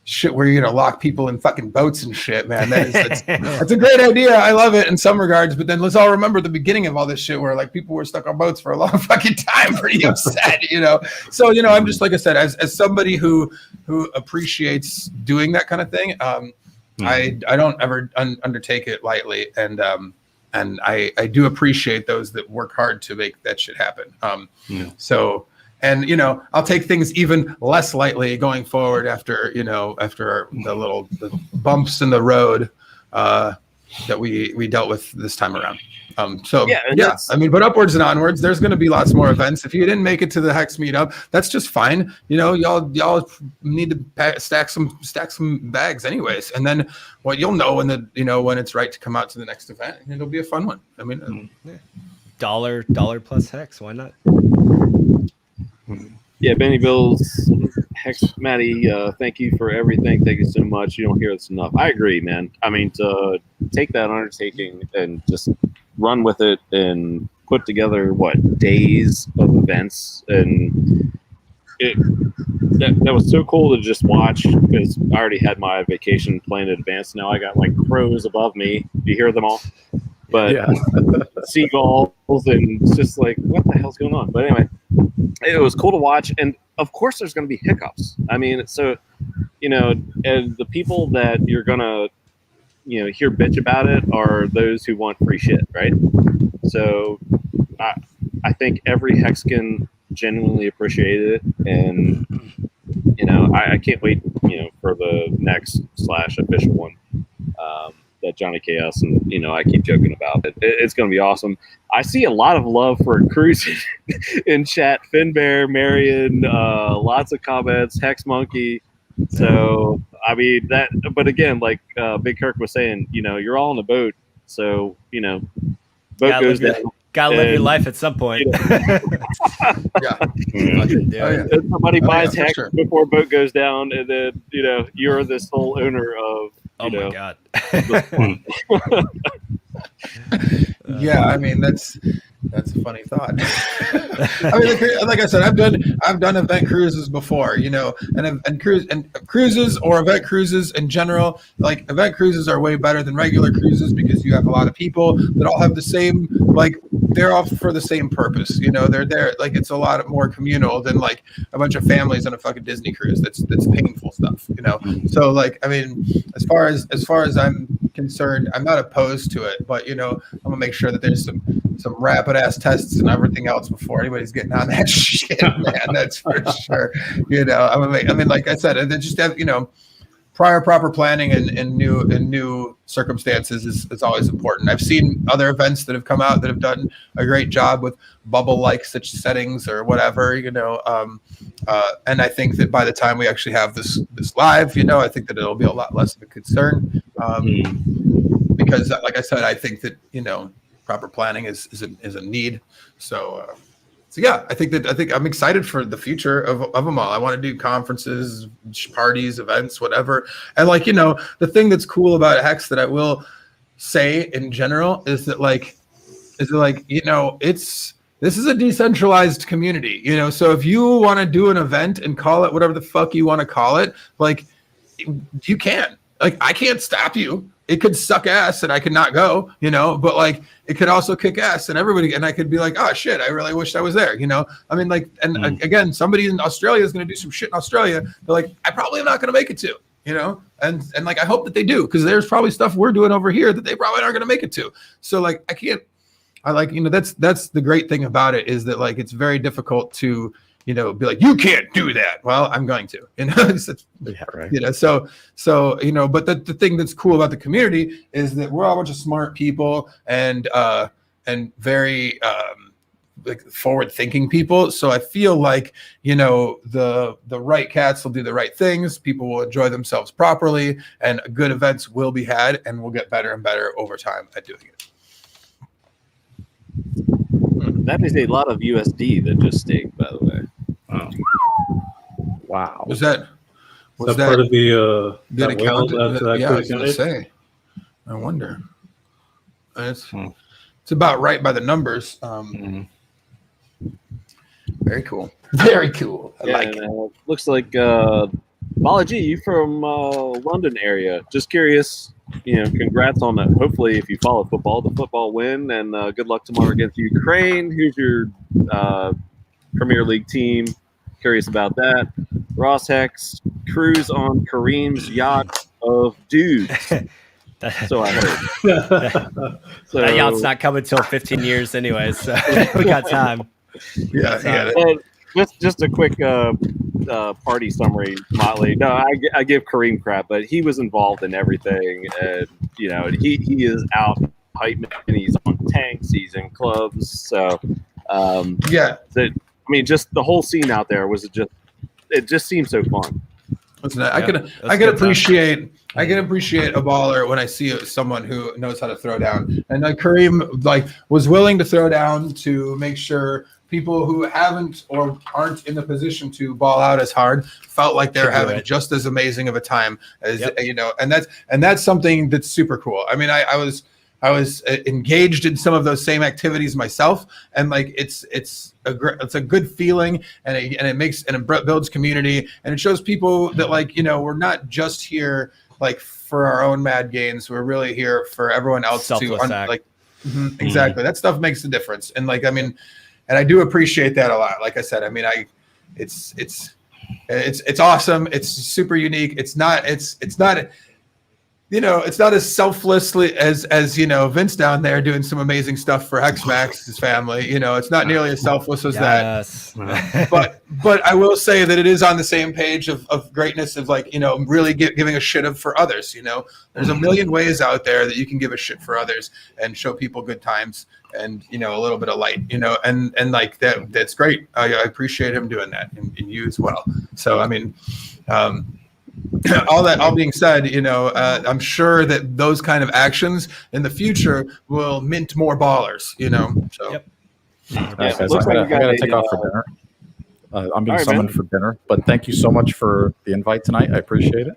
shit where you're gonna lock people in fucking boats and shit, man. That's a great idea. I love it in some regards, but then let's all remember the beginning of all this shit where like people were stuck on boats for a long fucking time, pretty upset, So I'm just, like I said, as somebody who appreciates doing that kind of thing, I don't ever undertake it lightly, and I do appreciate those that work hard to make that shit happen. So. And I'll take things even less lightly going forward after the bumps in the road that we dealt with this time around. I mean, but upwards and onwards, there's going to be lots more events. If you didn't make it to the Hex meetup, that's just fine. Y'all need to stack some bags anyways, and then you'll know when it's right to come out to the next event, and it'll be a fun one. I mean, dollar plus Hex, why not? Yeah, Benny Bills, Hex, Maddie, thank you for everything. Thank you so much. You don't hear this enough. I agree, man. I mean, to take that undertaking and just run with it and put together days of events, and that was so cool to just watch, because I already had my vacation planned in advance. Now I got like crows above me. Do you hear them all? But seagulls, and it's just like, what the hell's going on? But anyway, it was cool to watch, and of course there's going to be hiccups. I mean, so and the people that you're gonna hear bitch about it are those who want free shit, right? So I think every Hexagon genuinely appreciated it, and I can't wait for the next /official one that Johnny Chaos and I keep joking about it. It's going to be awesome. I see a lot of love for Cruise in chat. Finbear, Marion, lots of comments. Hex Monkey. So I mean that, but again, like Big Kurk was saying, you're all on the boat, so boat goes down. Gotta live your And, life at some point. Yeah. Fucking do it. And somebody buys for HEX sure. before a boat goes down, and then you're the sole owner of. Oh my god. Yeah, I mean that's a funny thought. I mean, like I said, I've done event cruises before, and cruises or event cruises in general. Like event cruises are way better than regular cruises because you have a lot of people that all have the same, like they're all for the same purpose. They're there, like it's a lot more communal than like a bunch of families on a fucking Disney cruise. That's painful stuff. So like, I mean, as far as I'm concerned, I'm not opposed to it, but I'm gonna make sure that there's some rapid ass tests and everything else before anybody's getting on that shit, man. That's for sure. I mean, like I said, and then just have prior proper planning and new circumstances is always important. I've seen other events that have come out that have done a great job with bubble-like such settings or whatever, and I think that by the time we actually have this live, I think that it'll be a lot less of a concern, because like I said, I think that proper planning is a need. So yeah, I think I'm excited for the future of them all. I want to do conferences, parties, events, whatever. And like, the thing that's cool about HEX that I will say in general is that this is a decentralized community, so if you want to do an event and call it whatever the fuck you want to call it, like you can. Like, I can't stop you. It could suck ass and I could not go, but like it could also kick ass and I could be like, oh shit, I really wished I was there. I mean, like, and again, somebody in Australia is going to do some shit in Australia. They're like, I probably am not going to make it to, and like, I hope that they do, because there's probably stuff we're doing over here that they probably aren't going to make it to. So like, that's the great thing about it, is that like, it's very difficult to, be like, you can't do that. Well, I'm going to, Yeah, right. So, but the thing that's cool about the community is that we're all a bunch of smart people and very, like forward thinking people. So I feel like, the right cats will do the right things. People will enjoy themselves properly, and good events will be had, and we'll get better and better over time at doing it. That is a lot of USD that just staked, by the way. Wow. Was that part of the that whale account? that Yeah, I was Kurk gonna made? say. I wonder. It's about right by the numbers. Very cool. Very cool. I like it. Looks like Balaji, you from London area. Just curious, congrats on that. Hopefully, if you follow football, the football win, and good luck tomorrow against Ukraine. Who's your Premier League team? Curious about that. Ross HEX, cruise on Kareem's yacht of dudes. So I heard. So, that yacht's not coming till 15 years anyways, so we got time. Yeah. Just a quick party summary, Motley. No, I give Kareem crap, but he was involved in everything, and he is out hype man. He's on tanks, he's in clubs. So I mean, just the whole scene out there it just seemed so fun. Listen, I can appreciate a baller when I see someone who knows how to throw down, and Kareem was willing to throw down to make sure people who haven't or aren't in the position to ball out as hard felt like they're having just as amazing of a time as and that's something that's super cool. I mean, I was engaged in some of those same activities myself, and like it's a good feeling, and it builds community, and it shows people that we're not just here like for our own mad gains. We're really here for everyone else exactly. That stuff makes a difference, and and I do appreciate that a lot. Like I said, I mean, it's awesome. It's super unique. It's not it's not as selflessly as Vince down there doing some amazing stuff for HEXMAX's family. It's not nearly as selfless as that. But I will say that it is on the same page of greatness of really giving a shit for others. There's a million ways out there that you can give a shit for others and show people good times and a little bit of light. And like that's great. I appreciate him doing that, and you as well. So I mean. all being said, I'm sure that those kind of actions in the future will mint more ballers. So. Yep. Guys, I gotta take off for dinner. I'm being summoned for dinner, but thank you so much for the invite tonight. I appreciate it.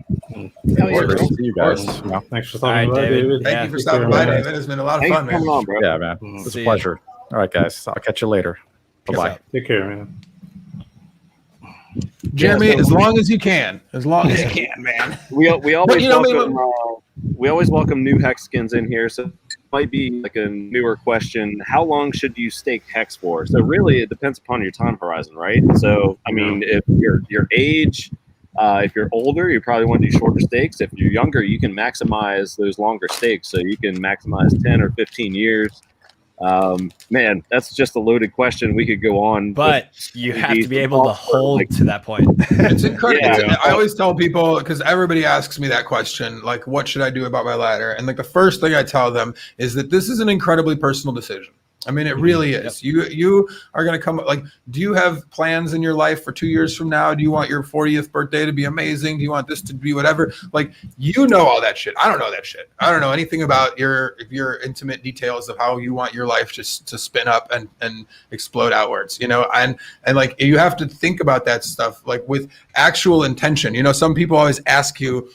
Great to see you guys. Yeah. Thanks for stopping by, David. Thank you for stopping by, David. It's been a lot of fun, man. On, bro. Yeah, man. It was a pleasure. All right, guys. I'll catch you later. Bye-bye. Take care, man. Jeremy, as long as you can. As long as you can, man. We always welcome new hex skins in here, so it might be like a newer question. How long should you stake hex for? So really, it depends upon your time horizon, right? So I mean, if your age, if you're older, you probably want to do shorter stakes. If you're younger, you can maximize those longer stakes. So you can maximize 10 or 15 years. Man, that's just a loaded question. We could go on, but you have to be able to hold to that point. It's incredible. I always tell people, because everybody asks me that question, like, what should I do about my ladder? And like the first thing I tell them is that this is an incredibly personal decision. I mean, it really is. Yep. You are going to come, like, do you have plans in your life for 2 years from now? Do you want your 40th birthday to be amazing? Do you want this to be whatever? Like, all that shit. I don't know that shit. I don't know anything about your intimate details of how you want your life just to spin up and explode outwards, and like, you have to think about that stuff, like, with actual intention. Some people always ask you,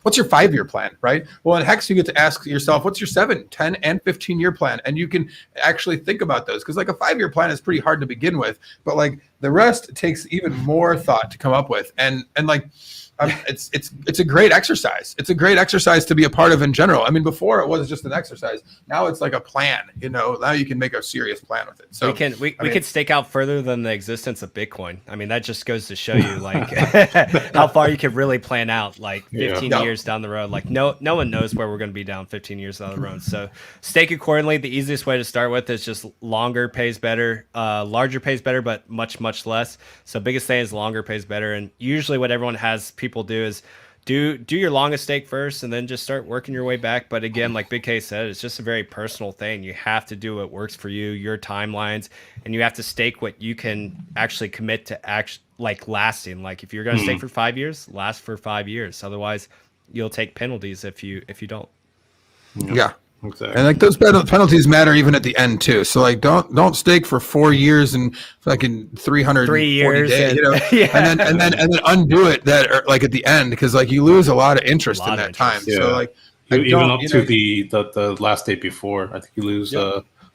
what's your 5-year plan, right? Well, in Hex, you get to ask yourself, what's your 7, 10, and 15-year plan? And you can actually think about those, because like a 5-year plan is pretty hard to begin with, but like the rest takes even more thought to come up with. And like, it's a great exercise. It's a great exercise to be a part of in general. I mean, before it was just an exercise. Now it's like a plan. Now you can make a serious plan with it. So we could stake out further than the existence of Bitcoin. I mean, that just goes to show you like how far you could really plan out, like 15 years down the road. Like no one knows where we're going to be down 15 years down the road. So stake accordingly. The easiest way to start with is just longer pays better, larger pays better, but much less. So biggest thing is longer pays better. And usually what everyone has people do is do your longest stake first and then just start working your way back. But again, like Big K said, it's just a very personal thing. You have to do what works for you, your timelines, and you have to stake what you can actually commit to like lasting. Like if you're going to stake for 5 years, last for 5 years. Otherwise you'll take penalties if you don't. Yeah. Exactly. And like those penalties matter even at the end too. So like don't stake for 4 years and fucking 340 years days, and then undo it like at the end, because like you lose a lot of interest in that time. Yeah. So like even up to the last day before, I think you lose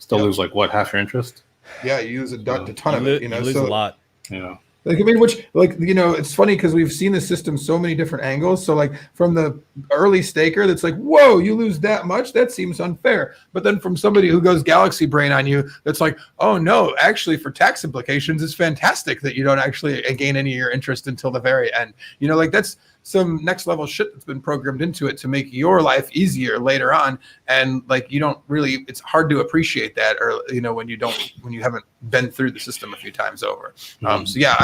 lose like what, half your interest? Yeah, you use a ton of it. You lose a lot. Yeah. Like, I mean, which, like, it's funny because we've seen the system so many different angles. So, like, from the early staker, that's like, whoa, you lose that much? That seems unfair. But then from somebody who goes galaxy brain on you, that's like, oh, no, actually, for tax implications, it's fantastic that you don't actually gain any of your interest until the very end. Like, that's some next level shit that's been programmed into it to make your life easier later on. And like, you don't really, it's hard to appreciate that, or, when you haven't been through the system a few times over. So yeah,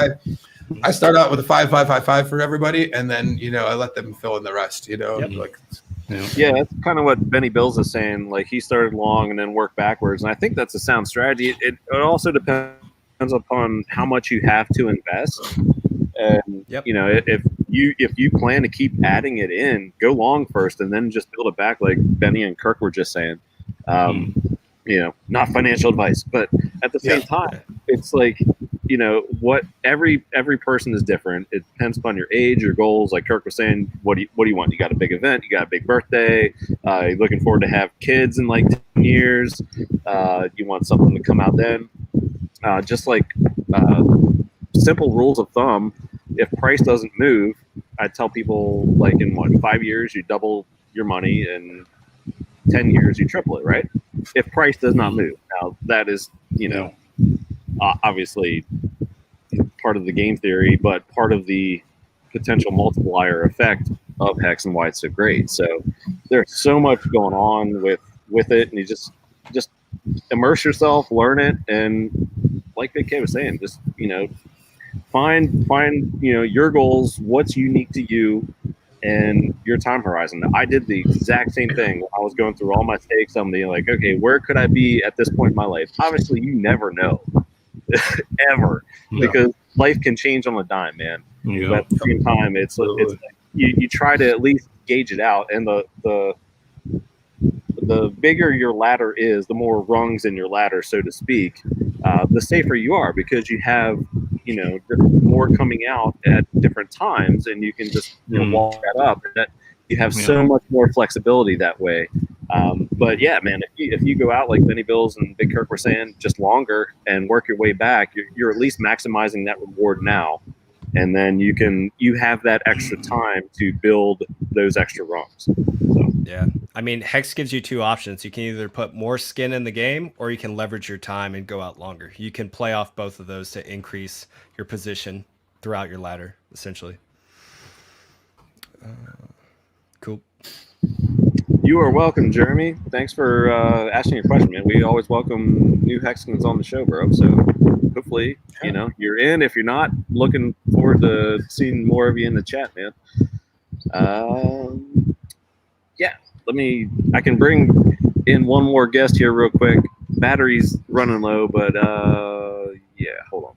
I start out with a 5-5-5-5 for everybody. And then, I let them fill in the rest, like, yeah, that's kind of what Benny Bills is saying. Like he started long and then worked backwards. And I think that's a sound strategy. It also depends upon how much you have to invest. And if you plan to keep adding it in, go long first and then just build it back, like Benny and Kurk were just saying. Not financial advice, but at the same time, it's like, what every person is different. It depends upon your age, your goals. Like Kurk was saying, what do you want? You got a big event, you got a big birthday, you're looking forward to have kids in like 10 years, you want something to come out then. Just like simple rules of thumb, if price doesn't move, I tell people like in 5 years you double your money, and 10 years you triple it, right? If price does not move. Now that is, obviously part of the game theory, but part of the potential multiplier effect of Hex and why it's so great. So there's so much going on with it, and you just immerse yourself, learn it, and like Big K was saying, just find your goals, what's unique to you and your time horizon. I did the exact same thing. I was going through all my stakes. I'm being like, okay, where could I be at this point in my life? Obviously you never know ever, because life can change on a dime, man. But at the same time, it's like you try to at least gauge it out, and the bigger your ladder is, the more rungs in your ladder, so to speak, the safer you are, because you have, more coming out at different times, and you can just walk that up. That you have so much more flexibility that way. But yeah, man, if you go out like Benny Bills and Big Kurk were saying, just longer and work your way back, you're at least maximizing that reward now, and then you have that extra time to build those extra rungs. So. Yeah, I mean, Hex gives you two options. You can either put more skin in the game, or you can leverage your time and go out longer. You can play off both of those to increase your position throughout your ladder, essentially. Cool. You are welcome, Jeremy. Thanks for asking your question, man. We always welcome new Hexicans on the show, bro. So hopefully, you're in. If you're not, looking forward to seeing more of you in the chat, man. Yeah, I can bring in one more guest here real quick. Battery's running low, but yeah, hold on.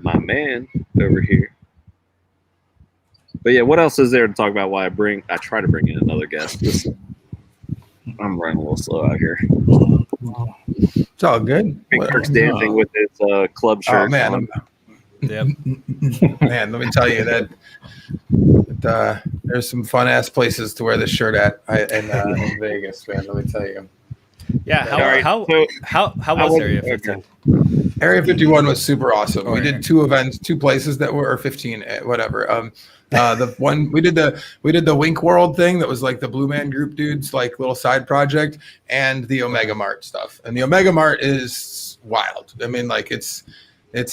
My man over here. But yeah, what else is there to talk about? Why I try to bring in another guest. I'm running a little slow out here. It's all good. Big Kurk's dancing with his club shirt. Oh man, Yep. Man, let me tell you that there's some fun ass places to wear this shirt at in Vegas, man. Let me tell you. Yeah. How was Area 15? Area 51 was super awesome. We did 2 events, 2 places that were 15, whatever. The one we did the Wink World thing that was like the Blue Man Group dudes, like little side project, and the Omega Mart stuff. And the Omega Mart is wild. I mean, like it's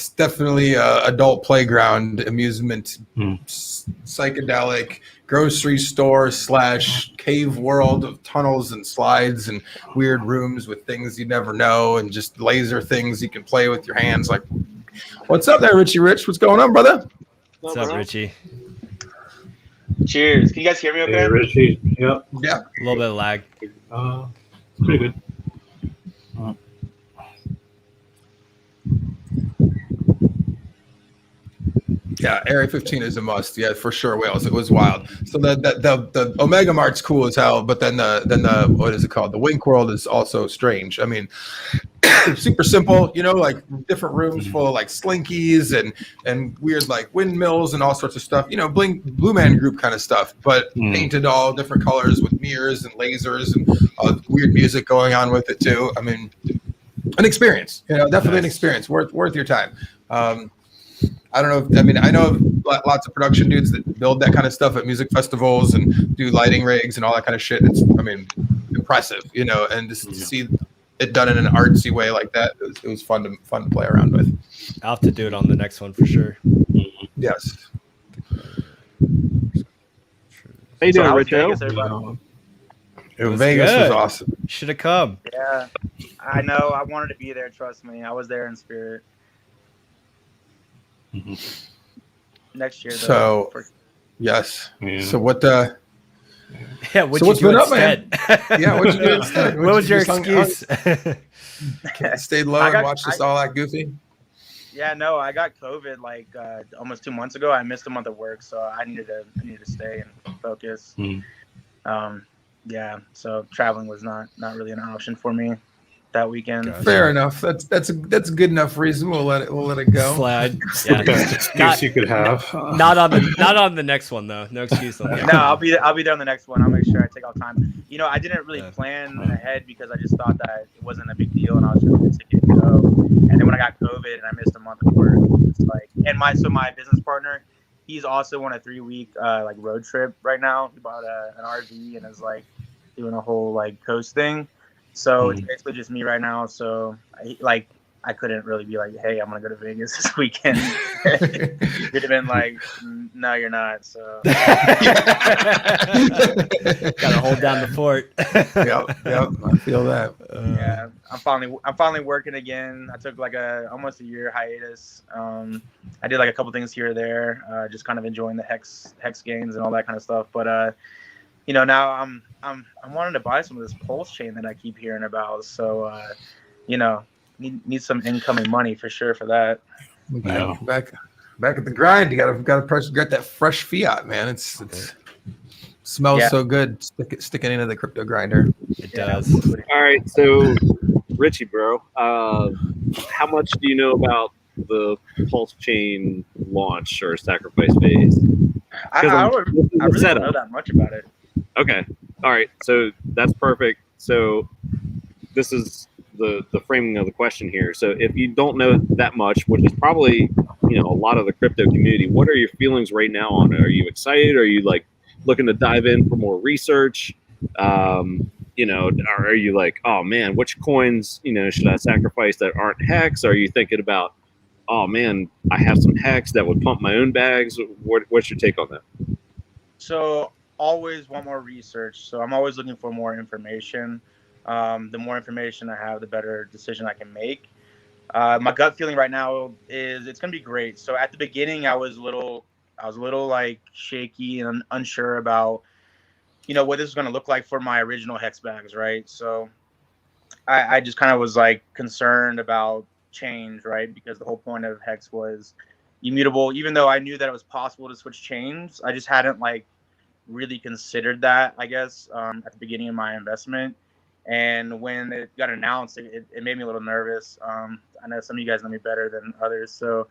definitely a adult playground amusement, psychedelic grocery store / cave world of tunnels and slides and weird rooms with things you never know, and just laser things you can play with your hands. Like, what's up there, Richie Rich? What's going on, brother? What's up, Richie? Cheers. Can you guys hear me okay? Hey, Richie. Yep. Yeah. A little bit of lag. Pretty good. Yeah, Area 15 is a must. Yeah, for sure, Wales. It was wild. So the Omega Mart's cool as hell, but then the what is it called? The Wink World is also strange. I mean, super simple, like different rooms full of like slinkies and weird like windmills and all sorts of stuff. Blue Man Group kind of stuff, but painted all different colors with mirrors and lasers and weird music going on with it too. I mean, an experience. Definitely an experience worth your time. I don't know. I know lots of production dudes that build that kind of stuff at music festivals and do lighting rigs and all that kind of shit. It's, impressive, and just to see it done in an artsy way like that, it was fun to play around with. I'll have to do it on the next one for sure. Yes. How you doing, Richo? Vegas was awesome. You should have come. Yeah, I know. I wanted to be there. Trust me. I was there in spirit. Next year, though. So, yes. Yeah. So what? Yeah. What's been up, man? Yeah. What'd you do instead? What was your excuse? Stayed low and watched us all act goofy. Yeah, no, I got COVID like almost 2 months ago. I missed a month of work, so I needed to stay and focus. Yeah, so traveling was not really an option for me that weekend. Gotcha. Fair enough. That's a good enough reason. We'll let it go. Slide. Yeah. Best excuse you could have. Not on the next one though. No excuse on that. No, I'll be there on the next one. I'll make sure I take all time. I didn't really plan ahead because I just thought that it wasn't a big deal and I was just going to ticket and go. And then when I got COVID and I missed a month of work, it's like, and my business partner, he's also on a 3-week like road trip right now. He bought an RV and is like doing a whole like coast thing. So it's basically just me right now. So I couldn't really be like, hey, I'm gonna go to Vegas this weekend. You'd have been like, no, you're not. So gotta hold down the fort. Yep, I feel that. Yeah, I'm finally working again. I took like almost a year hiatus. I did like a couple things here or there, just kind of enjoying the hex gains and all that kind of stuff. But now I'm wanting to buy some of this PulseChain that I keep hearing about. So need some incoming money for sure for that. Back Back at the grind. You gotta get that fresh fiat, man. It's smells so good sticking into the crypto grinder. It does. All right, so Richie, bro, how much do you know about the PulseChain launch or sacrifice phase? I really don't know that much about it. Okay, all right, so that's perfect. So this is the framing of the question here. So if you don't know that much, which is probably a lot of the crypto community, what are your feelings right now on it? Are you excited? Are you like looking to dive in for more research? Are you like, oh man, which coins should I sacrifice that aren't HEX? Are you thinking about, oh man, I have some HEX that would pump my own bags? What's your take on that? So always want more research. So I'm always looking for more information. The more information I have, the better decision I can make. My gut feeling right now is it's gonna be great. So at the beginning, I was a little like shaky and unsure about, what this is gonna look like for my original HEX bags, right? So I just kind of was like concerned about change, right? Because the whole point of HEX was immutable. Even though I knew that it was possible to switch chains, I just hadn't like really considered that, I guess, at the beginning of my investment. And when it got announced, it made me a little nervous. I know some of you guys know me better than others. So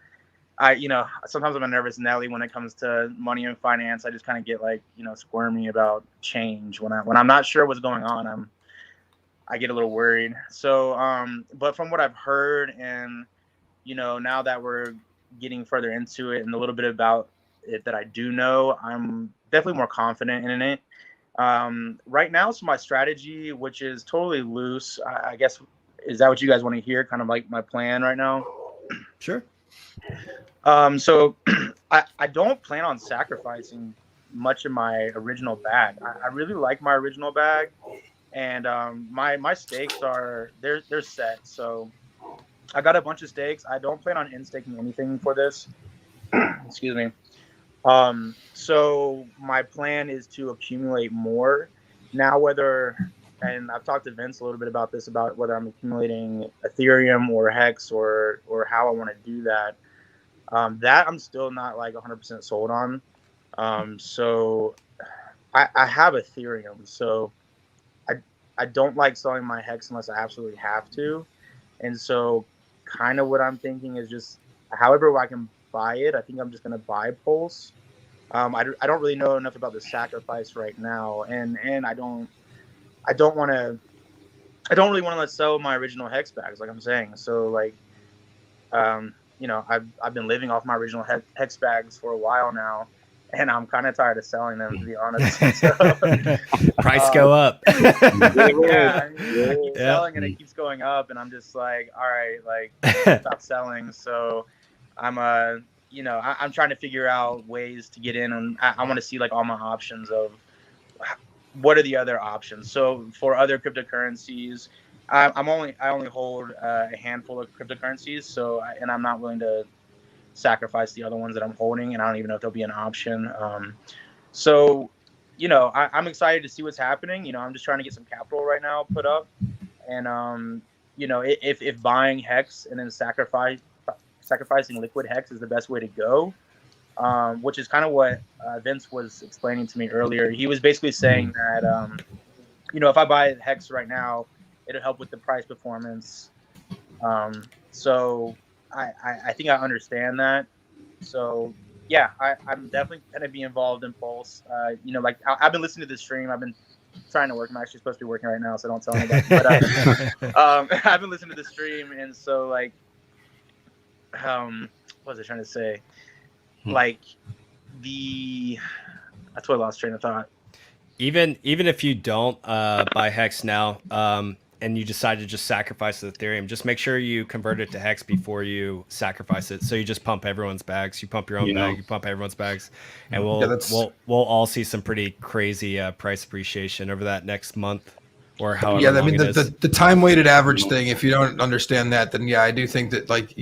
sometimes I'm a nervous Nelly when it comes to money and finance. I just kind of get like, squirmy about change. When I'm not sure what's going on, I get a little worried. So, but from what I've heard and, now that we're getting further into it and a little bit about it that I do know, I'm definitely more confident in it. Right now, so my strategy, which is totally loose, I guess, is that what you guys want to hear? Kind of like my plan right now? Sure. So I don't plan on sacrificing much of my original bag. I really like my original bag, and my stakes they're set. So I got a bunch of stakes. I don't plan on in-staking anything for this. Excuse me. So my plan is to accumulate more. Now, and I've talked to Vince a little bit about this, about whether I'm accumulating Ethereum or HEX or how I want to do that. That I'm still not like 100% sold on. So I have Ethereum, so I don't like selling my HEX unless I absolutely have to. And so kind of what I'm thinking is just however I can buy it, I think I'm just going to buy Pulse. I don't really know enough about the sacrifice right now, and I don't really want to sell my original HEX bags, like I'm saying. So like, I've been living off my original HEX bags for a while now, and I'm kind of tired of selling them, to be honest. So, price go up. Yeah, I keep selling and it keeps going up, and I'm just like, all right, like stop selling. So I'm I'm trying to figure out ways to get in, and I want to see like all my options of what are the other options. So for other cryptocurrencies, I only hold a handful of cryptocurrencies. So and I'm not willing to sacrifice the other ones that I'm holding, and I don't even know if there'll be an option. So I'm excited to see what's happening. I'm just trying to get some capital right now put up, and if buying HEX and then sacrificing liquid HEX is the best way to go, which is kind of what Vince was explaining to me earlier. He was basically saying that, if I buy HEX right now, it'll help with the price performance. So I think I understand that. So yeah, I'm definitely going to be involved in Pulse. Like I've been listening to this stream. I've been trying to work. I'm actually supposed to be working right now, so don't tell anybody. But I've been listening to the stream, and so like, what was I trying to say? Like that's what I lost train of thought. Even if you don't buy HEX now, and you decide to just sacrifice the Ethereum, just make sure you convert it to HEX before you sacrifice it. So you just pump everyone's bags. You pump your own bag. You pump everyone's bags, and we'll all see some pretty crazy price appreciation over that next month. Or however I long mean, it is. the time weighted average thing, if you don't understand that, then yeah, I do think that like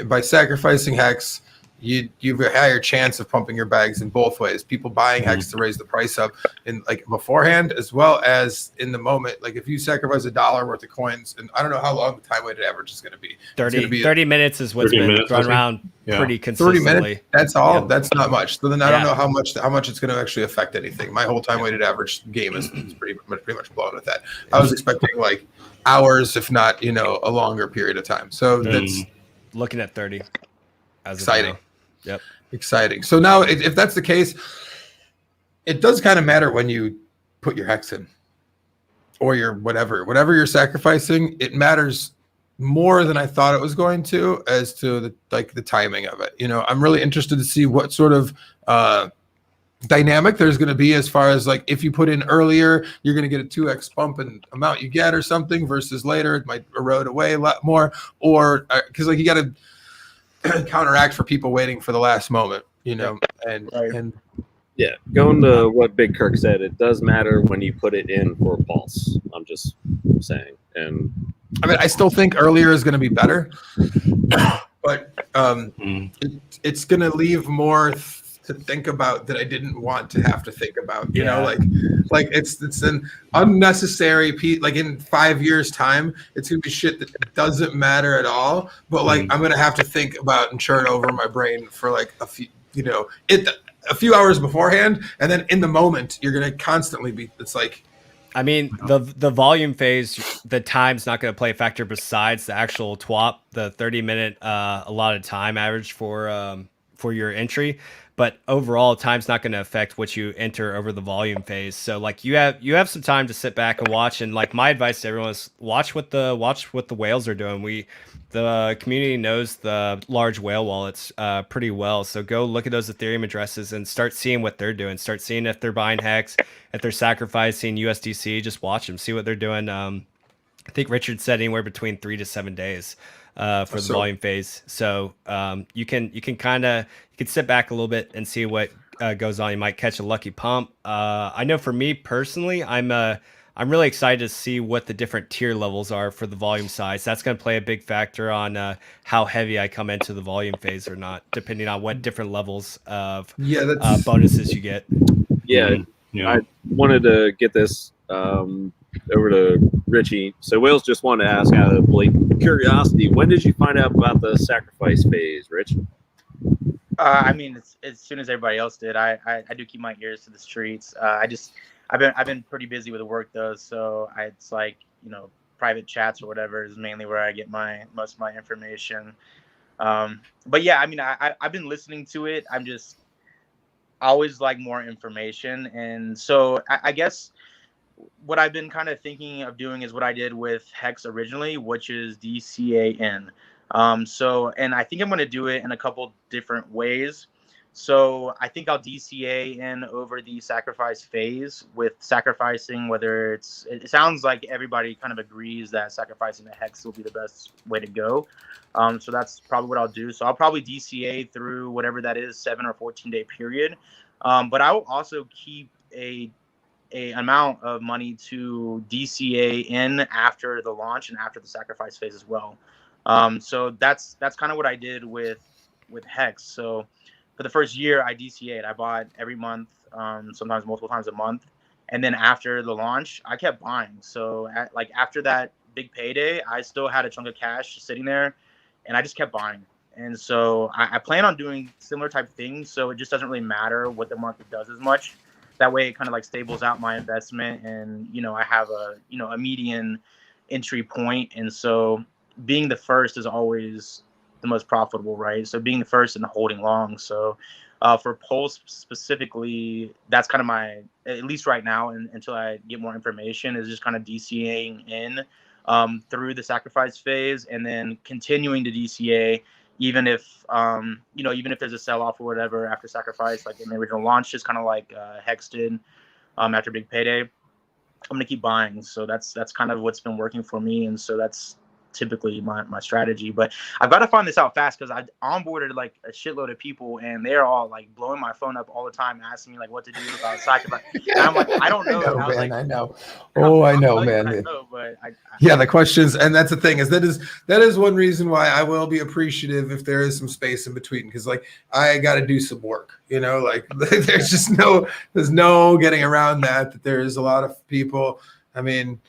by sacrificing HEX, you have a higher chance of pumping your bags in both ways. People buying HEX to raise the price up in like beforehand, as well as in the moment. Like if you sacrifice $1 worth of coins, and I don't know how long the time weighted average is going to be. 30 minutes is what's been thrown around pretty consistently. 30 minutes. That's all. Yeah. That's not much. So then I don't know how much it's going to actually affect anything. My whole time weighted average game is pretty much blown with that. I was expecting like hours, if not, a longer period of time. So that's looking at 30. As exciting. Yep. Exciting. So now if that's the case, it does kind of matter when you put your HEX in or your whatever you're sacrificing. It matters more than I thought it was going to, as to the timing of it. I'm really interested to see what sort of dynamic there's going to be, as far as like if you put in earlier, you're going to get a 2x bump in amount you get or something, versus later it might erode away a lot more, or because like you got to counteract for people waiting for the last moment, and yeah, going to what Big Kurk said, it does matter when you put it in for Pulse. I'm just saying. And I mean, I still think earlier is going to be better, but it's going to leave more to think about that I didn't want to have to think about. You know, like it's an unnecessary piece. Like in 5 years' time, it's gonna be shit that doesn't matter at all. But like I'm gonna have to think about and churn over my brain for like a few hours beforehand, and then in the moment, you're gonna constantly be. It's like. I mean, the volume phase, the time's not going to play a factor besides the actual TWAP, the 30-minute allotted time average for your entry. But overall, time's not going to affect what you enter over the volume phase. So like you have some time to sit back and watch. And like my advice to everyone is watch what the whales are doing. The community knows the large whale wallets pretty well. So go look at those Ethereum addresses and start seeing what they're doing. Start seeing if they're buying HEX, if they're sacrificing USDC. Just watch them, see what they're doing. I think Richard said anywhere between 3 to 7 days for the volume phase. So you can sit back a little bit and see what goes on. You might catch a lucky pump. I know for me personally, I'm really excited to see what the different tier levels are for the volume size. That's going to play a big factor on how heavy I come into the volume phase or not, depending on what different levels of bonuses you get. Yeah, I wanted to get this over to Richie. So Wales just wanted to ask out of blatant curiosity, when did you find out about the sacrifice phase, Rich? I mean, as soon as everybody else did. I do keep my ears to the streets. I've been pretty busy with work though, so it's like private chats or whatever is mainly where I get most of my information. But yeah, I mean, I've been listening to it. I always like more information, and so I guess what I've been kind of thinking of doing is what I did with HEX originally, which is DCAN. And I think I'm going to do it in a couple different ways. So I think I'll DCA in over the sacrifice phase with sacrificing, whether it sounds like everybody kind of agrees that sacrificing the HEX will be the best way to go. So that's probably what I'll do. So I'll probably DCA through whatever that is, 7 or 14-day period. But I will also keep a amount of money to DCA in after the launch and after the sacrifice phase as well. So that's kind of what I did with HEX. So for the first year, I DCA'd. I bought every month, sometimes multiple times a month. And then after the launch, I kept buying. So after that big payday, I still had a chunk of cash sitting there, and I just kept buying. And so I plan on doing similar type things. So it just doesn't really matter what the market does as much. That way, it kind of like stables out my investment, and I have a median entry point. And so being the first is always the most profitable, right? So being the first and holding long. So for Pulse specifically, that's kind of my, at least right now, and until I get more information, is just kind of DCAing in through the sacrifice phase, and then continuing to DCA even if even if there's a sell-off or whatever after sacrifice, like in the original launch, just kind of like HEX did after big payday. I'm gonna keep buying. So that's kind of what's been working for me, and so that's typically my strategy. But I've got to find this out fast, because I onboarded like a shitload of people, and they're all like blowing my phone up all the time, asking me like what to do about sacrifice. And I'm like, I don't know. I know. Oh, I know, man. I know, but but yeah, the questions, and that's the thing that is one reason why I will be appreciative if there is some space in between, because like I got to do some work, like there's no getting around that there's a lot of people. I mean,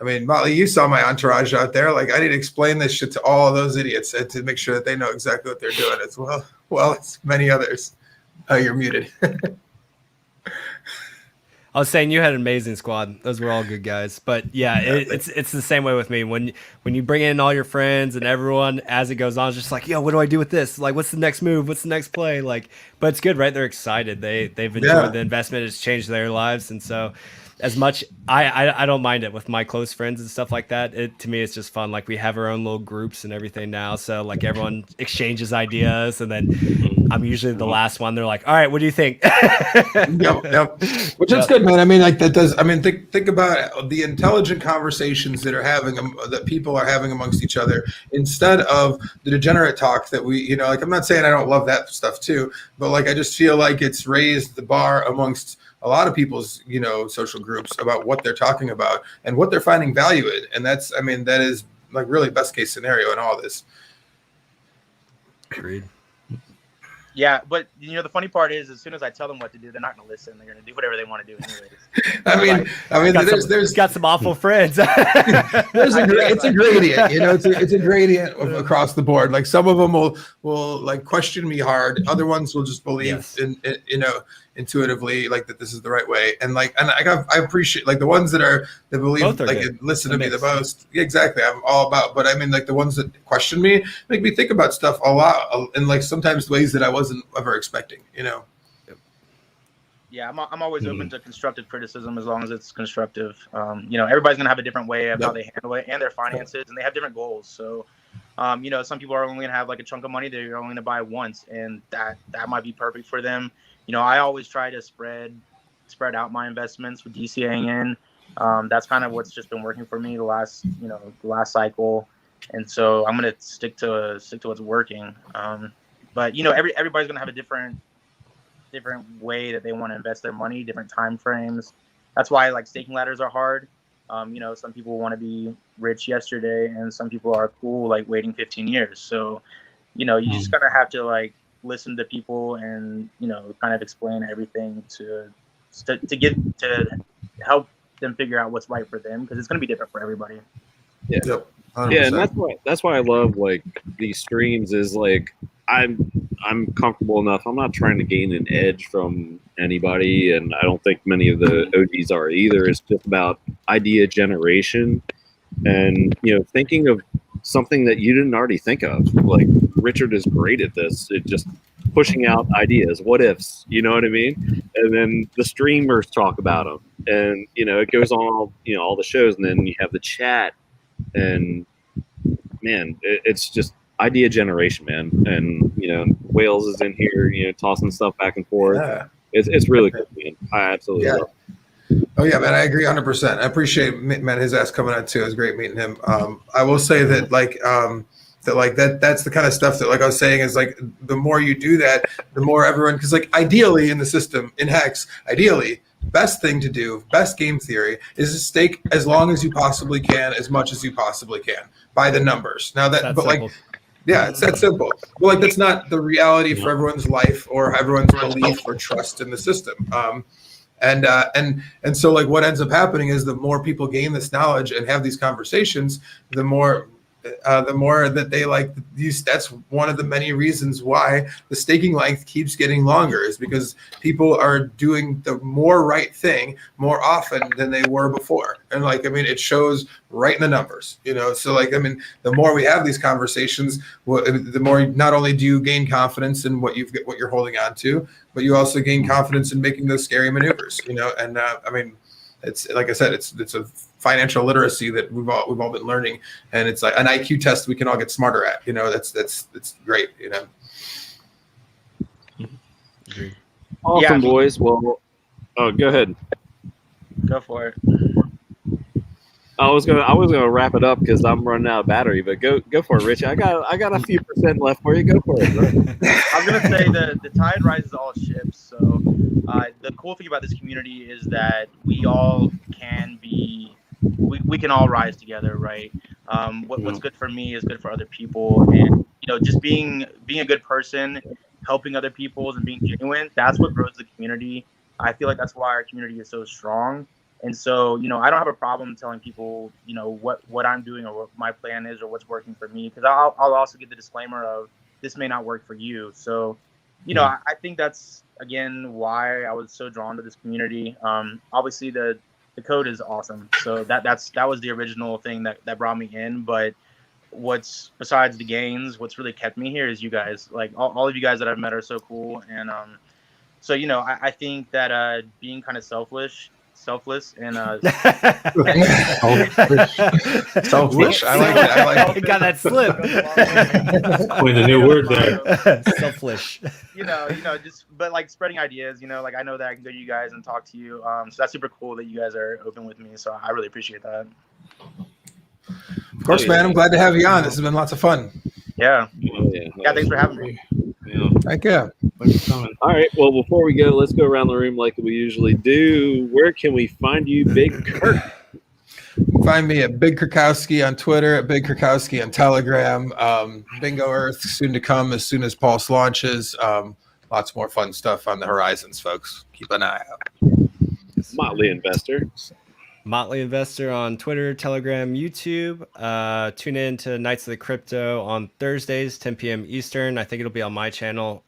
Motley, you saw my entourage out there. Like I need to explain this shit to all of those idiots and to make sure that they know exactly what they're doing as well. Well, as many others. Oh, you're muted. I was saying you had an amazing squad. Those were all good guys. But yeah, it's the same way with me. When you bring in all your friends and everyone as it goes on, it's just like, yo, what do I do with this? Like, what's the next move? What's the next play? Like, but it's good, right? They're excited. They've enjoyed the investment. It's changed their lives. And so as much I don't mind it with my close friends and stuff like that. To me it's just fun. Like we have our own little groups and everything now. So like everyone exchanges ideas and then I'm usually the last one. They're like, all right, what do you think? Yep. Which is good, man. I mean, like that does. I mean, think about the intelligent conversations that people are having amongst each other instead of the degenerate talk that we, like I'm not saying I don't love that stuff too, but like I just feel like it's raised the bar amongst a lot of people's, social groups about what they're talking about and what they're finding value in. And that is like really best case scenario in all this. Agreed. Yeah, but the funny part is, as soon as I tell them what to do, they're not going to listen. They're going to do whatever they want to do anyways. There's got some awful friends. It's a gradient, it's a gradient across the board. Like some of them will like question me hard. Other ones will just believe in intuitively like that this is the right way. And I appreciate like the ones that believe like listen to me the most. Yeah, exactly. I'm all about, but I mean like the ones that question me make me think about stuff a lot and like sometimes ways that I wasn't ever expecting, Yeah, I'm always open to constructive criticism as long as it's constructive. Everybody's gonna have a different way of how they handle it and their finances, and they have different goals. So, some people are only gonna have like a chunk of money they're only gonna buy once, and that might be perfect for them. I always try to spread out my investments with DCAing in. That's kind of what's just been working for me the last cycle, and so I'm gonna stick to what's working. But everybody's gonna have a different way that they want to invest their money, different time frames. That's why like staking ladders are hard. Some people want to be rich yesterday, and some people are cool like waiting 15 years. So, you just kind of have to like listen to people and kind of explain everything to help them figure out what's right for them, because it's going to be different for everybody. Yeah. Yep. 100%. Yeah, and that's why I love like these streams is like I'm comfortable enough. I'm not trying to gain an edge from anybody, and I don't think many of the OGs are either. It's just about idea generation and thinking of something that you didn't already think of. Like Richard is great at this. It just pushing out ideas, what ifs, you know what I mean? And then the streamers talk about them, and it goes on all the shows, and then you have the chat, and man, it's just idea generation, man. And Wales is in here, tossing stuff back and forth. Yeah. It's really cool, man. I absolutely love it. Oh yeah, man, I agree 100%. I appreciate his ass coming out too. It was great meeting him. I will say that that's the kind of stuff that like I was saying is like the more you do that, the more everyone, because like ideally in the system in HEX, best thing to do, best game theory is to stake as long as you possibly can, as much as you possibly can by the numbers. Now that, but simple. Like, yeah, it's that simple. But like that's not the reality for everyone's life or everyone's belief or trust in the system. And so like what ends up happening is the more people gain this knowledge and have these conversations, the more that they like these. That's one of the many reasons why the staking length keeps getting longer, is because people are doing the more right thing more often than they were before. And like, it shows right in the numbers, so like, the more we have these conversations, the more not only do you gain confidence in what you're holding on to, but you also gain confidence in making those scary maneuvers, and it's like I said, it's a financial literacy that we've all been learning, and it's like an IQ test we can all get smarter at. That's great. Awesome, boys. Well, go ahead. Go for it. I was gonna wrap it up because I'm running out of battery, but go for it, Rich. I got a few percent left for you. Go for it, bro. I was gonna say the tide rises all ships. So the cool thing about this community is that we all can be we can all rise together, right? What's good for me is good for other people, and just being a good person, helping other people, and being genuine. That's what grows the community. I feel like that's why our community is so strong. And so, I don't have a problem telling people, what I'm doing or what my plan is or what's working for me, because I'll also give the disclaimer of this may not work for you. So, I think that's again why I was so drawn to this community. Obviously the code is awesome, so that was the original thing that brought me in. But what's besides the gains, what's really kept me here is you guys. Like all of you guys that I've met are so cool, and so I think that being kind of selfless and selfish. I like it. I like it. Got that slip. With a new word there. Selfish. But like spreading ideas. Like I know that I can go to you guys and talk to you. So that's super cool that you guys are open with me. So I really appreciate that. Of course, man. I'm glad to have you on. This has been lots of fun. Yeah. Oh, yeah. Yeah. Thanks for having me. Yeah. Thank you. All right. Well, before we go, let's go around the room like we usually do. Where can we find you, Big Kurk? Find me at Big Kurkowski on Twitter, at Big Kurkowski on Telegram. Bingo Earth soon to come as soon as Pulse launches. Lots more fun stuff on the horizons, folks. Keep an eye out. Motley Investor. Motley Investor on Twitter, Telegram, YouTube. Tune in to Nights of the Crypto on Thursdays, 10 p.m. Eastern. I think it'll be on my channel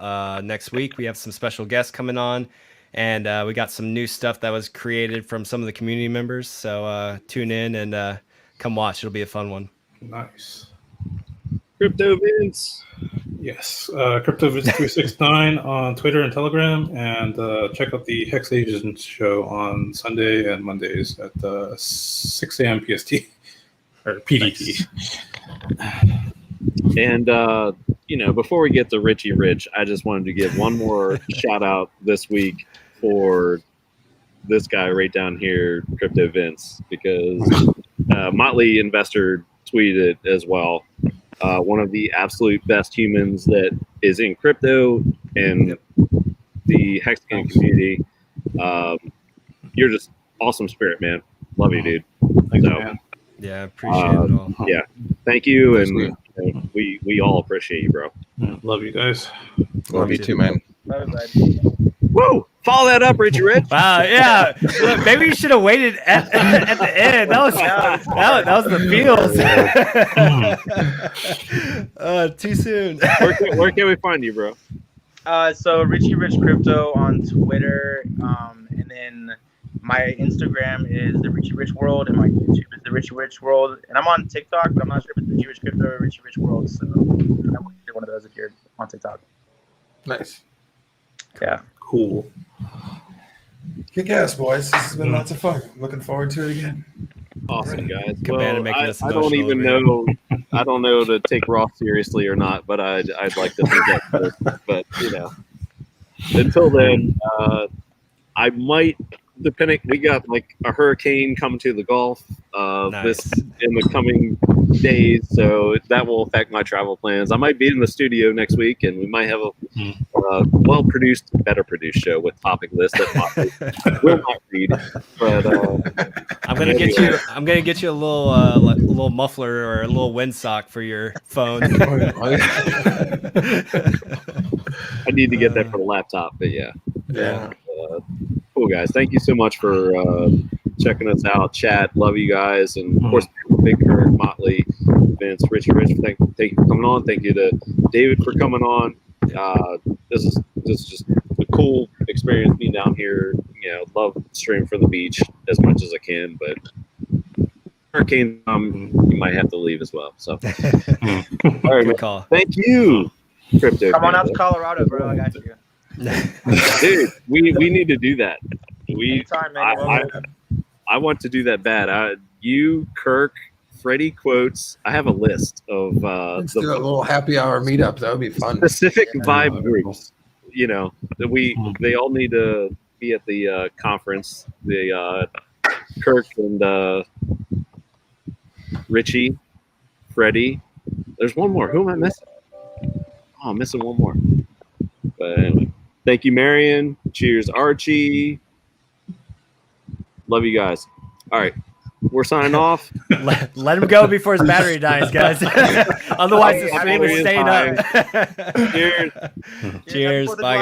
next week. We have some special guests coming on, and we got some new stuff that was created from some of the community members. So tune in and come watch. It'll be a fun one. Nice. Crypto Vince. Yes, CryptoViz369 on Twitter and Telegram, and check out the HEX Agent show on Sunday and Mondays at 6 a.m. PST or PDT. And before we get to Richie Rich, I just wanted to give one more shout out this week for this guy right down here, Crypto Vince, because Motley Investor tweeted as well. One of the absolute best humans that is in crypto and the Hexagon community. You're just awesome spirit, man. Love you, dude. Thanks, So, man. Yeah, appreciate it all. Yeah, thank you, and we all appreciate you, bro. Yeah, love you guys. Love you too, man. Woo! Follow that up, Richie Rich. Wow, yeah. Look, maybe you should have waited at the end. That was the feels. Too soon. Where can we find you, bro? So Richie Rich Crypto on Twitter, and then my Instagram is the Richie Rich World, and my YouTube is the Richie Rich World, and I'm on TikTok, but I'm not sure if it's Richie Rich Crypto or Richie Rich World. So I will get one of those if you're on TikTok. Nice. Yeah. Cool. Kick ass, boys. This has been lots of fun. Looking forward to it again. Awesome, guys. Cabana Well, making us I don't emotional even over know. I don't know to take Roth seriously or not, but I'd like to think that. But until then, I might. Depending, we got like a hurricane coming to the Gulf this in the coming days, so that will affect my travel plans. I might be in the studio next week, and we might have a well-produced, better-produced show with topic list that will not read. But I'm gonna get you a little muffler or a little windsock for your phone. I need to get that for the laptop, but yeah. Cool, guys. Thank you so much for checking us out. Chat, love you guys, and of course, Big Kurk, Motley, Vince, Richie Rich. Thank you for coming on. Thank you to David for coming on. This is just a cool experience being down here. Love stream from the beach as much as I can, but hurricane, you might have to leave as well. So, all right, Good call. Thank you, Crypto. Come on out to Colorado, bro. I got you. Dude, we need to do that. Anytime, man. I want to do that bad. You, Kurk, Freddie Quotes. I have a list of Let's do a little happy hour meetup. That would be fun. Specific vibe groups. They all need to be at the conference. The Kurk and Richie, Freddie. There's one more. Who am I missing? Oh, I'm missing one more. But anyway, thank you, Marion. Cheers, Archie. Love you guys. All right. we're signing off. Let him go before his battery dies, guys. Otherwise, the stream is staying up. Cheers. Cheers. Bye, guys.